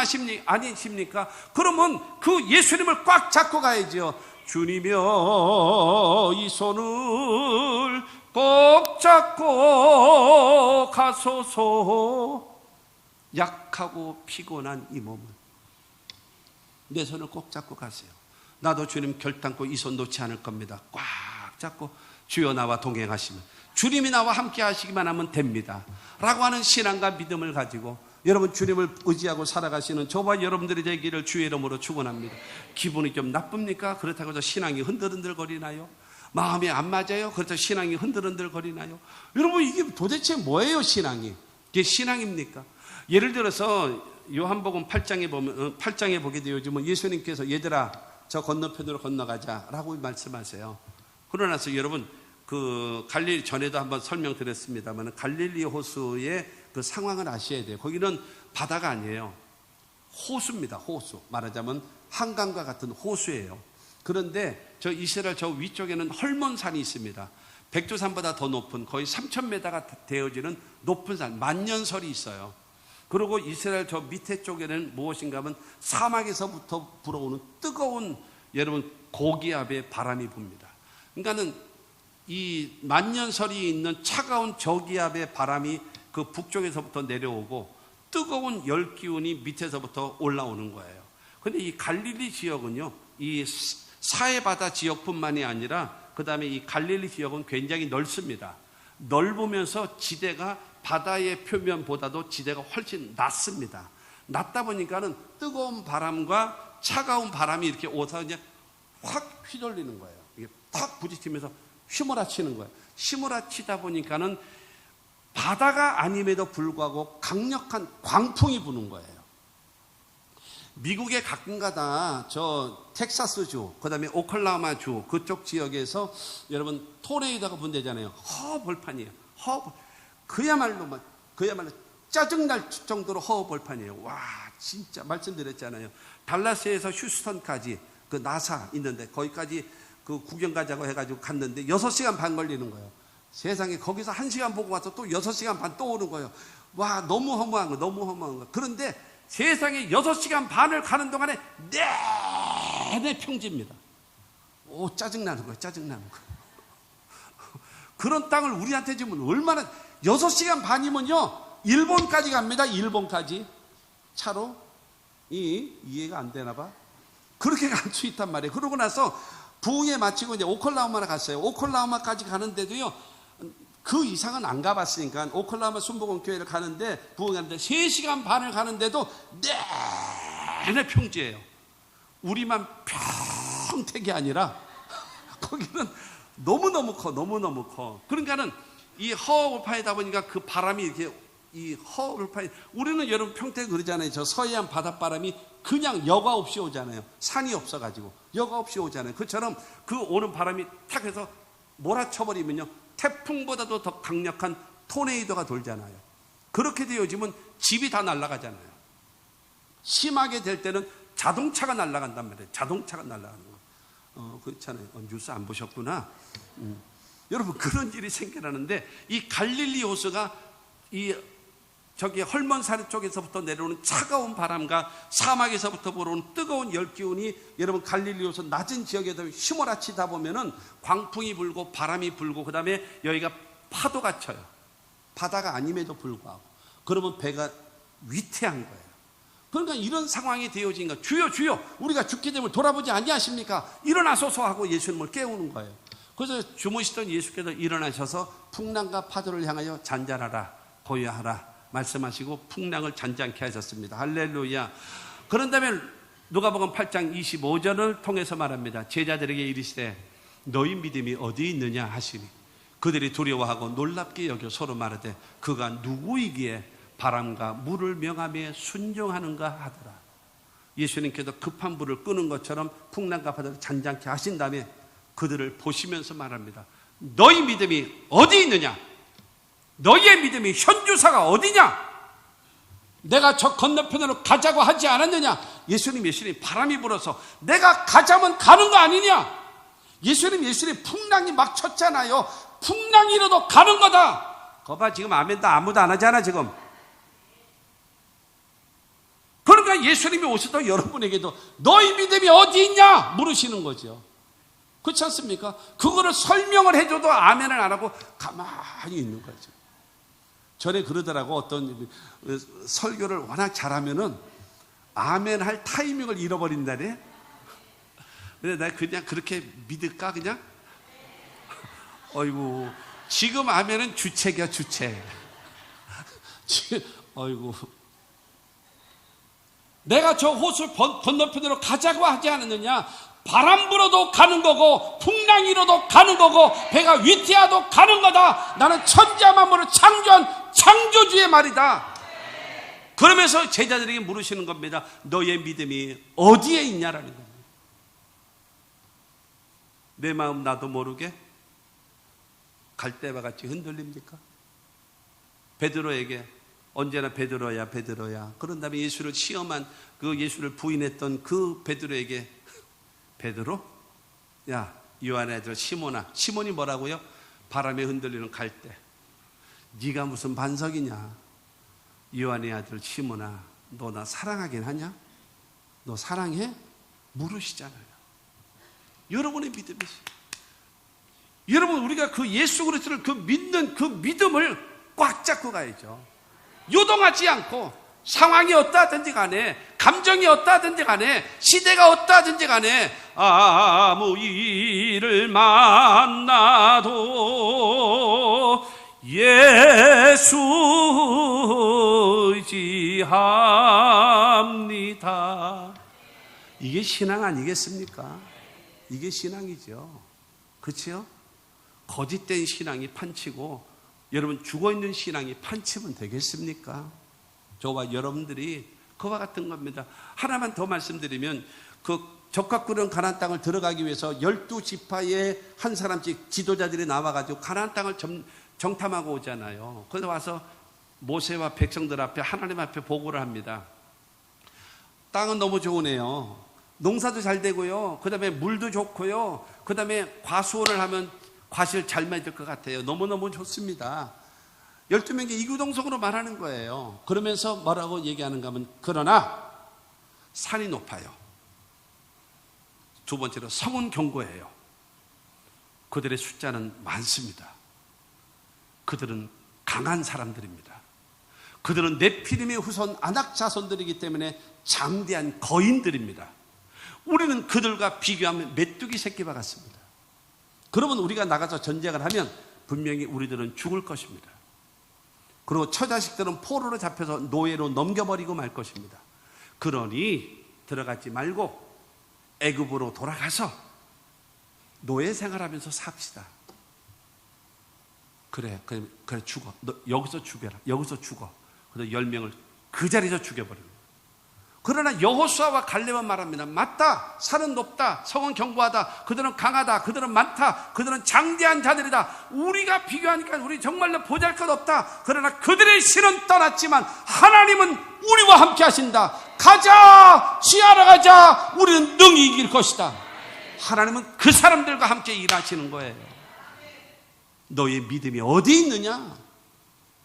아니십니까? 그러면 그 예수님을 꽉 잡고 가야죠. 주님여 이 손을 꼭 잡고 가소서. 약하고 피곤한 이 몸을 내 손을 꼭 잡고 가세요. 나도 주님 결단코 이 손 놓지 않을 겁니다. 꽉 잡고 주여 나와 동행하시면, 주님이 나와 함께 하시기만 하면 됩니다 라고 하는 신앙과 믿음을 가지고 여러분 주님을 의지하고 살아가시는 저와 여러분들이 되기를 주의 이름으로 축원합니다. 기분이 좀 나쁩니까? 그렇다고 해서 신앙이 흔들흔들거리나요? 마음이 안 맞아요? 그렇다고 신앙이 흔들흔들거리나요? 여러분 이게 도대체 뭐예요? 신앙이 이게 신앙입니까? 예를 들어서 요한복음 8장에 보게 되어지면 예수님께서 얘들아 저 건너편으로 건너가자라고 말씀하세요. 그러고 나서 여러분 그 갈릴리 전에도 한번 설명드렸습니다만 갈릴리 호수의 그 상황을 아셔야 돼요. 거기는 바다가 아니에요. 호수입니다. 호수. 말하자면 한강과 같은 호수예요. 그런데 저 이스라엘 저 위쪽에는 헐몬산이 있습니다. 백두산보다 더 높은 거의 3,000m가 되어지는 높은 산 만년설이 있어요. 그리고 이스라엘 저 밑에 쪽에는 무엇인가 하면 사막에서부터 불어오는 뜨거운 여러분 고기압의 바람이 붑니다. 그러니까는 이 만년설이 있는 차가운 저기압의 바람이 그 북쪽에서부터 내려오고 뜨거운 열기운이 밑에서부터 올라오는 거예요. 그런데 이 갈릴리 지역은요, 이 사해바다 지역뿐만이 아니라 그 다음에 이 갈릴리 지역은 굉장히 넓습니다. 넓으면서 지대가 바다의 표면보다도 지대가 훨씬 낮습니다. 낮다 보니까는 뜨거운 바람과 차가운 바람이 이렇게 오서 이제 확 휘둘리는 거예요. 이게 탁 부딪히면서 휘몰아치는 거예요. 휘몰아치다 보니까는 바다가 아님에도 불구하고 강력한 광풍이 부는 거예요. 미국의 가끔가다 저 텍사스주, 그 다음에 오클라호마주 그쪽 지역에서 여러분 토네이도가 분대잖아요. 허벌판이에요. 그야말로 짜증날 정도로 허벌판이에요. 와, 진짜 말씀드렸잖아요. 달라스에서 휴스턴까지 그 나사 있는데 거기까지 그 구경 가자고 해가지고 갔는데 6시간 반 걸리는 거예요. 세상에 거기서 1시간 보고 와서 또 6시간 반 또 오는 거예요. 와, 너무 허무한 거, 너무 허무한 거. 그런데 세상에 6시간 반을 가는 동안에 내내 평지입니다. 오, 짜증나는 거예요. 짜증나는 거예요. 그런 땅을 우리한테 주면 얼마나, 6시간 반이면요 일본까지 갑니다. 일본까지 차로. 이해가 안 되나 봐. 그렇게 갈 수 있단 말이에요. 그러고 나서 부흥회 마치고 이제 오클라호마를 갔어요. 오클라호마까지 가는데도요 그 이상은 안 가봤으니까 오클라호마 순복음교회를 가는데 부흥하는데 3시간 반을 가는데도 내내 평지예요. 우리만 평택이 아니라 거기는 너무너무 커. 너무너무 커. 그러니까는 이 허울파이다 보니까 그 바람이 이렇게 이 허울파이, 우리는 여러분 평택 그러잖아요. 저 서해안 바닷바람이 그냥 여과 없이 오잖아요. 산이 없어가지고 여과 없이 오잖아요. 그처럼 그 오는 바람이 탁 해서 몰아쳐버리면요 태풍보다도 더 강력한 토네이도가 돌잖아요. 그렇게 되어지면 집이 다 날아가잖아요. 심하게 될 때는 자동차가 날아간단 말이에요. 자동차가 날아가는 거. 그렇잖아요. 뉴스 안 보셨구나. 여러분 그런 일이 생겨나는데 이 갈릴리 호수가 저기 헐몬산 쪽에서부터 내려오는 차가운 바람과 사막에서부터 불어오는 뜨거운 열기운이 여러분 갈릴리 호수 낮은 지역에도 휘몰아치다 보면은 광풍이 불고 바람이 불고 그 다음에 여기가 파도가 쳐요. 바다가 아님에도 불구하고. 그러면 배가 위태한 거예요. 그러니까 이런 상황이 되어진 거. 주여 주여 우리가 죽게 되면 돌아보지 아니하십니까? 일어나소서 하고 예수님을 깨우는 거예요. 그래서 주무시던 예수께서 일어나셔서 풍랑과 파도를 향하여 잔잔하라 고요하라 말씀하시고 풍랑을 잔잔케 하셨습니다. 할렐루야. 그런 다음에 누가복음 8장 25절을 통해서 말합니다. 제자들에게 이르시되 너희 믿음이 어디 있느냐 하시니 그들이 두려워하고 놀랍게 여겨 서로 말하되 그가 누구이기에 바람과 물을 명하며 순종하는가 하더라. 예수님께서 급한 불을 끄는 것처럼 풍랑과 파도를 잔잔케 하신 다음에 그들을 보시면서 말합니다. 너희 믿음이 어디 있느냐? 너희의 믿음이 현주사가 어디냐? 내가 저 건너편으로 가자고 하지 않았느냐? 예수님 바람이 불어서 내가 가자면 가는 거 아니냐? 예수님 풍랑이 막 쳤잖아요. 풍랑이라도 가는 거다. 거봐, 지금 아멘도 아무도 안 하잖아 지금. 그러니까 예수님이 오셔도 여러분에게도 너희 믿음이 어디 있냐 물으시는 거죠. 그렇지 않습니까? 그거를 설명을 해줘도 아멘을 안 하고 가만히 있는 거죠. 전에 그러더라고. 어떤 설교를 워낙 잘하면은 아멘 할 타이밍을 잃어버린다네. 근데 내가 그냥 그렇게 믿을까 그냥? 어이구, 지금 아멘은 주책이야, 주책. 어이구, 내가 저 호수 건너편으로 가자고 하지 않았느냐? 바람 불어도 가는 거고 풍랑이로도 가는 거고 배가 위태하도 가는 거다. 나는 천지만물을 창조한 창조주의 말이다. 그러면서 제자들에게 물으시는 겁니다. 너의 믿음이 어디에 있냐라는 겁니다. 내 마음 나도 모르게 갈대와 같이 흔들립니까? 베드로에게 언제나 베드로야 베드로야. 그런 다음에 예수를 시험한 그 예수를 부인했던 그 베드로에게 베드로? 야, 요한의 아들 시몬아. 시몬이 뭐라고요? 바람에 흔들리는 갈대. 네가 무슨 반석이냐? 요한의 아들 시몬아, 너 나 사랑하긴 하냐? 너 사랑해? 물으시잖아요. 여러분의 믿음이지. 여러분, 우리가 그 예수 그리스도를 그 믿는 그 믿음을 꽉 잡고 가야죠. 요동하지 않고 상황이 어떠하든지 간에, 감정이 어떠하든지 간에, 시대가 어떠하든지 간에 아무 일을 만나도 예수 의지합니다. 이게 신앙 아니겠습니까? 이게 신앙이죠. 그렇죠? 거짓된 신앙이 판치고 여러분 죽어있는 신앙이 판치면 되겠습니까? 저와 여러분들이 그와 같은 겁니다. 하나만 더 말씀드리면 그 적합구령 가나안 땅을 들어가기 위해서 12지파의 한 사람씩 지도자들이 나와가지고 가나안 땅을 정탐하고 오잖아요. 그래서 와서 모세와 백성들 앞에 하나님 앞에 보고를 합니다. 땅은 너무 좋으네요. 농사도 잘 되고요. 그 다음에 물도 좋고요. 그 다음에 과수원을 하면 과실 잘 맺을 것 같아요. 너무너무 좋습니다. 12명이 이구동성으로 말하는 거예요. 그러면서 뭐라고 얘기하는가 하면 그러나 산이 높아요. 두 번째로 성은 견고해요. 그들의 숫자는 많습니다. 그들은 강한 사람들입니다. 그들은 네피림의 후손 아낙 자손들이기 때문에 장대한 거인들입니다. 우리는 그들과 비교하면 메뚜기 새끼와 같습니다. 그러면 우리가 나가서 전쟁을 하면 분명히 우리들은 죽을 것입니다. 그리고 처자식들은 포로로 잡혀서 노예로 넘겨버리고 말 것입니다. 그러니 들어가지 말고 애굽으로 돌아가서 노예 생활하면서 삽시다. 그래 죽어. 너 여기서 죽여라. 여기서 죽어. 그래서 10명을 그 자리에서 죽여버립니다. 그러나 여호수아와 갈렙은 말합니다. 맞다. 산은 높다. 성은 견고하다. 그들은 강하다. 그들은 많다. 그들은 장대한 자들이다. 우리가 비교하니까 우리 정말로 보잘것없다. 그러나 그들의 신은 떠났지만 하나님은 우리와 함께 하신다. 가자. 취하러 가자. 우리는 능히 이길 것이다. 하나님은 그 사람들과 함께 일하시는 거예요. 너의 믿음이 어디 있느냐?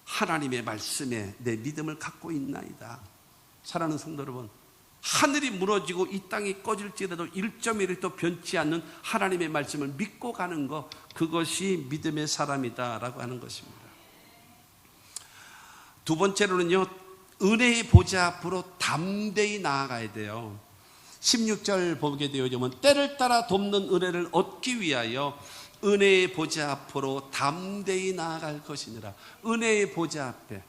하나님의 말씀에 내 믿음을 갖고 있나이다. 사랑하는 성도 여러분, 하늘이 무너지고 이 땅이 꺼질지라도 1.1도 변치 않는 하나님의 말씀을 믿고 가는 것, 그것이 믿음의 사람이다라고 하는 것입니다. 두 번째로는요, 은혜의 보좌 앞으로 담대히 나아가야 돼요. 16절 보게 되어지면 때를 따라 돕는 은혜를 얻기 위하여 은혜의 보좌 앞으로 담대히 나아갈 것이니라. 은혜의 보좌 앞에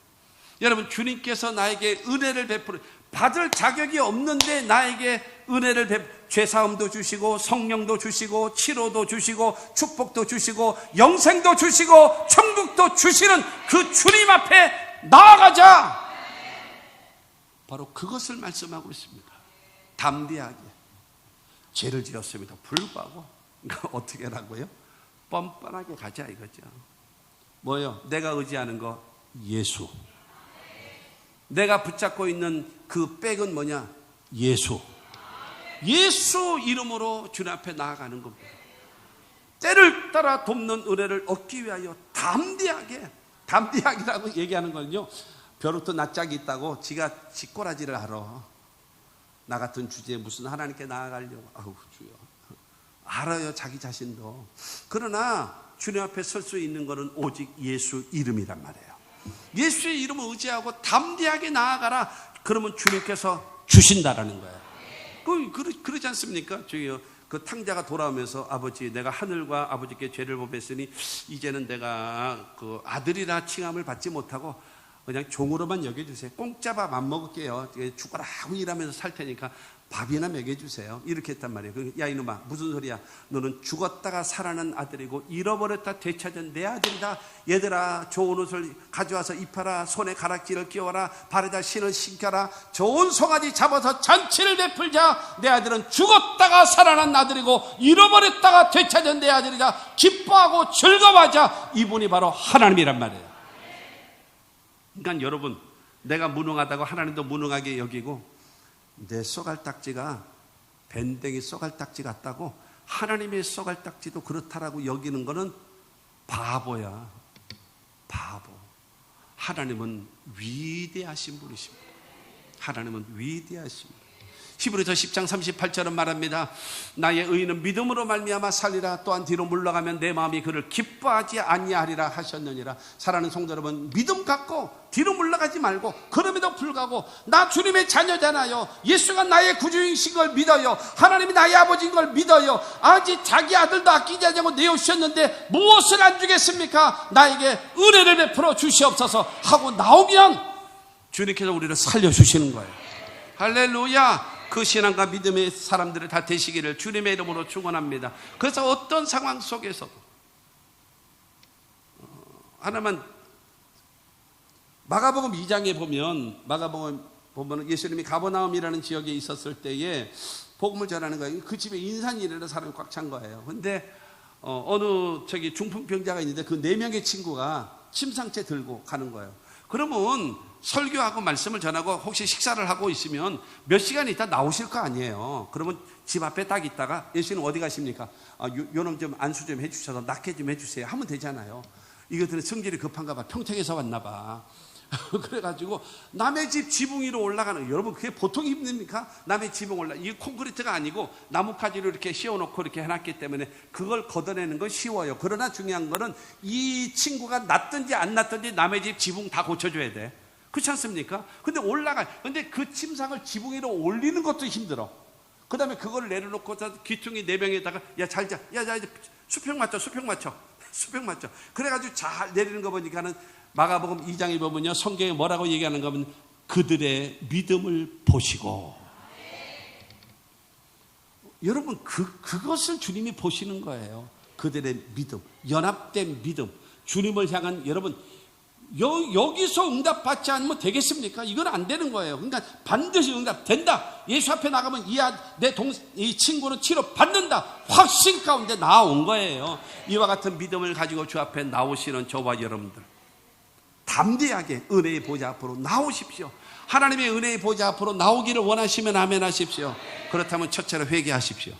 여러분, 주님께서 나에게 은혜를 받을 자격이 없는데 나에게 은혜를 죄사함도 주시고 성령도 주시고 치료도 주시고 축복도 주시고 영생도 주시고 천국도 주시는 그 주님 앞에 나아가자. 바로 그것을 말씀하고 있습니다. 담대하게. 죄를 지었음에도 불구하고 어떻게 하라고요? 뻔뻔하게 가자 이거죠. 뭐요? 내가 의지하는 거 예수. 내가 붙잡고 있는 그 백은 뭐냐? 예수 이름으로 주님 앞에 나아가는 겁니다. 때를 따라 돕는 은혜를 얻기 위하여 담대하게라고 얘기하는 거는요, 벼룩도 낯짝이 있다고 지가 지꼬라지를 알아. 나 같은 주제에 무슨 하나님께 나아가려고. 아우 주여, 알아요 자기 자신도. 그러나 주님 앞에 설 수 있는 것은 오직 예수 이름이란 말이에요. 예수의 이름을 의지하고 담대하게 나아가라. 그러면 주님께서 주신다라는 거예요. 그러지 않습니까? 저기요, 그 탕자가 돌아오면서 아버지, 내가 하늘과 아버지께 죄를 범했으니 이제는 내가 그 아들이라 칭함을 받지 못하고 그냥 종으로만 여겨주세요. 공짜밥 안 먹을게요. 죽어라 하고 일하면서 살 테니까 밥이나 먹여주세요. 이렇게 했단 말이에요. 야 이놈아, 무슨 소리야? 너는 죽었다가 살아난 아들이고 잃어버렸다 되찾은 내 아들이다. 얘들아, 좋은 옷을 가져와서 입혀라. 손에 가락지를 끼워라. 발에다 신을 신겨라. 좋은 송아지 잡아서 잔치를 베풀자. 내 아들은 죽었다가 살아난 아들이고 잃어버렸다가 되찾은 내 아들이다. 기뻐하고 즐거워하자. 이분이 바로 하나님이란 말이에요. 그러니까 여러분, 내가 무능하다고 하나님도 무능하게 여기고 내 쏘갈딱지가 밴댕이 쏘갈딱지 같다고 하나님의 쏘갈딱지도 그렇다라고 여기는 거는 바보야. 바보. 하나님은 위대하신 분이십니다. 하나님은 위대하신 분. 히브리서 10장 38절은 말합니다. 나의 의인은 믿음으로 말미암아 살리라. 또한 뒤로 물러가면 내 마음이 그를 기뻐하지 아니하리라 하셨느니라. 사랑하는 성도 여러분, 믿음 갖고 뒤로 물러가지 말고, 그럼에도 불구하고 나 주님의 자녀잖아요. 예수가 나의 구주이신 걸 믿어요. 하나님이 나의 아버지인 걸 믿어요. 아직 자기 아들도 아끼지 않고 내어주셨는데 무엇을 안 주겠습니까? 나에게 은혜를 베풀어 주시옵소서 하고 나오면 주님께서 우리를 살려주시는 거예요. 할렐루야. 그 신앙과 믿음의 사람들을 다 되시기를 주님의 이름으로 축원합니다. 그래서 어떤 상황 속에서도 하나만, 마가복음 2장에 보면 예수님이 가버나움이라는 지역에 있었을 때에 복음을 전하는 거예요. 그 집에 인산이라는 사람이 꽉 찬 거예요. 근데 어느 중풍병자가 있는데 그 4명의 친구가 침상째 들고 가는 거예요. 그러면 설교하고 말씀을 전하고 혹시 식사를 하고 있으면 몇 시간 있다 나오실 거 아니에요. 그러면 집 앞에 딱 있다가 예수님 어디 가십니까? 요놈 좀 안수 좀 해주셔서 낫게 좀 해주세요 하면 되잖아요. 이것들은 성질이 급한가 봐. 평택에서 왔나 봐. 그래가지고 남의 집 지붕 위로 올라가는 거예요. 여러분, 그게 보통 힘듭니까? 남의 지붕 이게 콘크리트가 아니고 나뭇가지로 이렇게 씌워놓고 이렇게 해놨기 때문에 그걸 걷어내는 건 쉬워요. 그러나 중요한 거는 이 친구가 낫든지 안 낫든지 남의 집 지붕 다 고쳐줘야 돼. 그렇지 않습니까? 근데 그 침상을 지붕 위로 올리는 것도 힘들어. 그 다음에 그걸 내려놓고 귀퉁이 4명에다가 잘 자. 이제 수평 맞춰. 그래가지고 잘 내리는 거 보니까는 마가복음 2장에 보면요, 성경에 뭐라고 얘기하는 거 보면 그들의 믿음을 보시고. 여러분, 그것을 주님이 보시는 거예요. 그들의 믿음, 연합된 믿음, 주님을 향한. 여러분, 여기서 응답받지 않으면 되겠습니까? 이건 안 되는 거예요. 그러니까 반드시 응답된다. 예수 앞에 나가면 이 친구는 치료 받는다. 확신 가운데 나온 거예요. 이와 같은 믿음을 가지고 주 앞에 나오시는 저와 여러분들, 담대하게 은혜의 보좌 앞으로 나오십시오. 하나님의 은혜의 보좌 앞으로 나오기를 원하시면 아멘 하십시오. 그렇다면 첫째로 회개하십시오.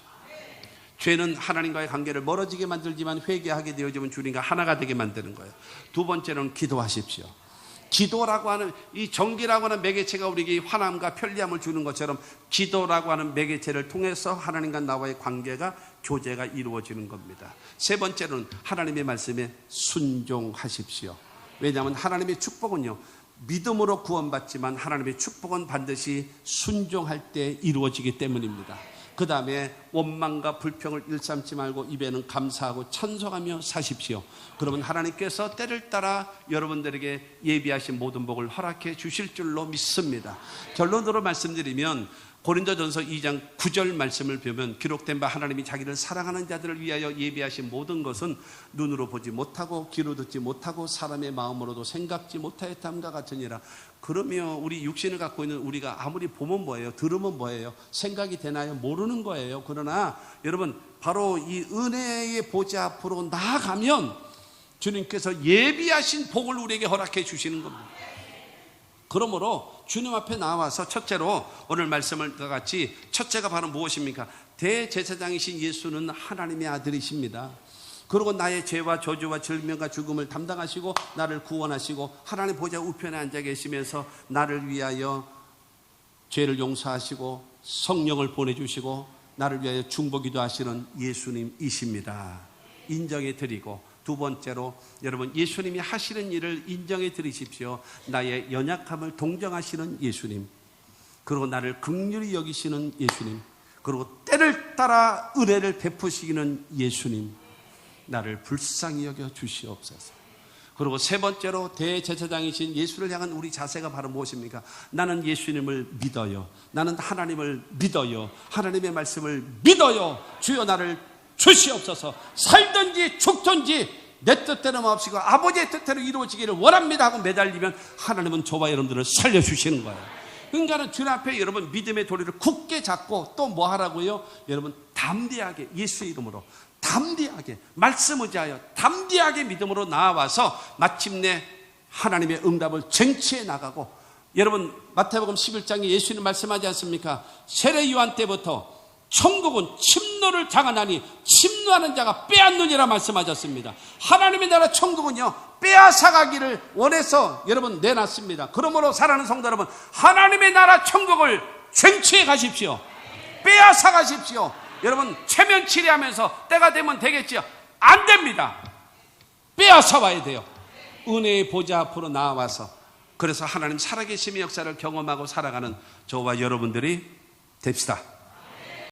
죄는 하나님과의 관계를 멀어지게 만들지만 회개하게 되어지면 주님과 하나가 되게 만드는 거예요. 두 번째로는 기도하십시오. 기도라고 하는, 이 정기라고 하는 매개체가 우리에게 환함과 편리함을 주는 것처럼 기도라고 하는 매개체를 통해서 하나님과 나와의 관계가, 교제가 이루어지는 겁니다. 세 번째로는 하나님의 말씀에 순종하십시오. 왜냐하면 하나님의 축복은요, 믿음으로 구원받지만 하나님의 축복은 반드시 순종할 때 이루어지기 때문입니다. 그 다음에 원망과 불평을 일삼지 말고 입에는 감사하고 찬송하며 사십시오. 그러면 하나님께서 때를 따라 여러분들에게 예비하신 모든 복을 허락해 주실 줄로 믿습니다. 결론으로 말씀드리면 고린도전서 2장 9절 말씀을 보면 기록된 바 하나님이 자기를 사랑하는 자들을 위하여 예비하신 모든 것은 눈으로 보지 못하고 귀로 듣지 못하고 사람의 마음으로도 생각지 못하였다함과 같으니라. 그러면 우리 육신을 갖고 있는 우리가 아무리 보면 뭐예요? 들으면 뭐예요? 생각이 되나요? 모르는 거예요. 그러나 여러분, 바로 이 은혜의 보좌 앞으로 나아가면 주님께서 예비하신 복을 우리에게 허락해 주시는 겁니다. 그러므로 주님 앞에 나와서 첫째로 오늘 말씀과 같이 첫째가 바로 무엇입니까? 대제사장이신 예수는 하나님의 아들이십니다. 그리고 나의 죄와 저주와 절명과 죽음을 담당하시고 나를 구원하시고 하나님 보좌 우편에 앉아 계시면서 나를 위하여 죄를 용서하시고 성령을 보내주시고 나를 위하여 중보기도 하시는 예수님이십니다. 인정해 드리고, 두 번째로 여러분, 예수님이 하시는 일을 인정해 드리십시오. 나의 연약함을 동정하시는 예수님, 그리고 나를 긍휼히 여기시는 예수님, 그리고 때를 따라 은혜를 베푸시는 예수님, 나를 불쌍히 여겨 주시옵소서. 그리고 세 번째로 대제사장이신 예수를 향한 우리 자세가 바로 무엇입니까? 나는 예수님을 믿어요. 나는 하나님을 믿어요. 하나님의 말씀을 믿어요. 주여 나를 주시옵소서. 살든지 죽든지 내 뜻대로 마옵시고 아버지의 뜻대로 이루어지기를 원합니다 하고 매달리면 하나님은 저와 여러분들을 살려주시는 거예요. 그러니까 주님 앞에 여러분 믿음의 도리를 굳게 잡고 또 뭐 하라고요? 여러분 담대하게 예수의 이름으로 담대하게 말씀 의지하여 담대하게 믿음으로 나와서 마침내 하나님의 응답을 쟁취해 나가고, 여러분 마태복음 11장에 예수님 말씀하지 않습니까? 세례 요한 때부터 천국은 침노를 당하나니 침노하는 자가 빼앗느니라 말씀하셨습니다. 하나님의 나라 천국은요 빼앗아가기를 원해서 여러분 내놨습니다. 그러므로 사랑하는 성도 여러분, 하나님의 나라 천국을 쟁취해 가십시오. 빼앗아 가십시오. 여러분 체면치레하면서 때가 되면 되겠지요? 안 됩니다. 빼앗아 와야 돼요. 은혜의 보좌 앞으로 나와서, 그래서 하나님 살아계심의 역사를 경험하고 살아가는 저와 여러분들이 됩시다.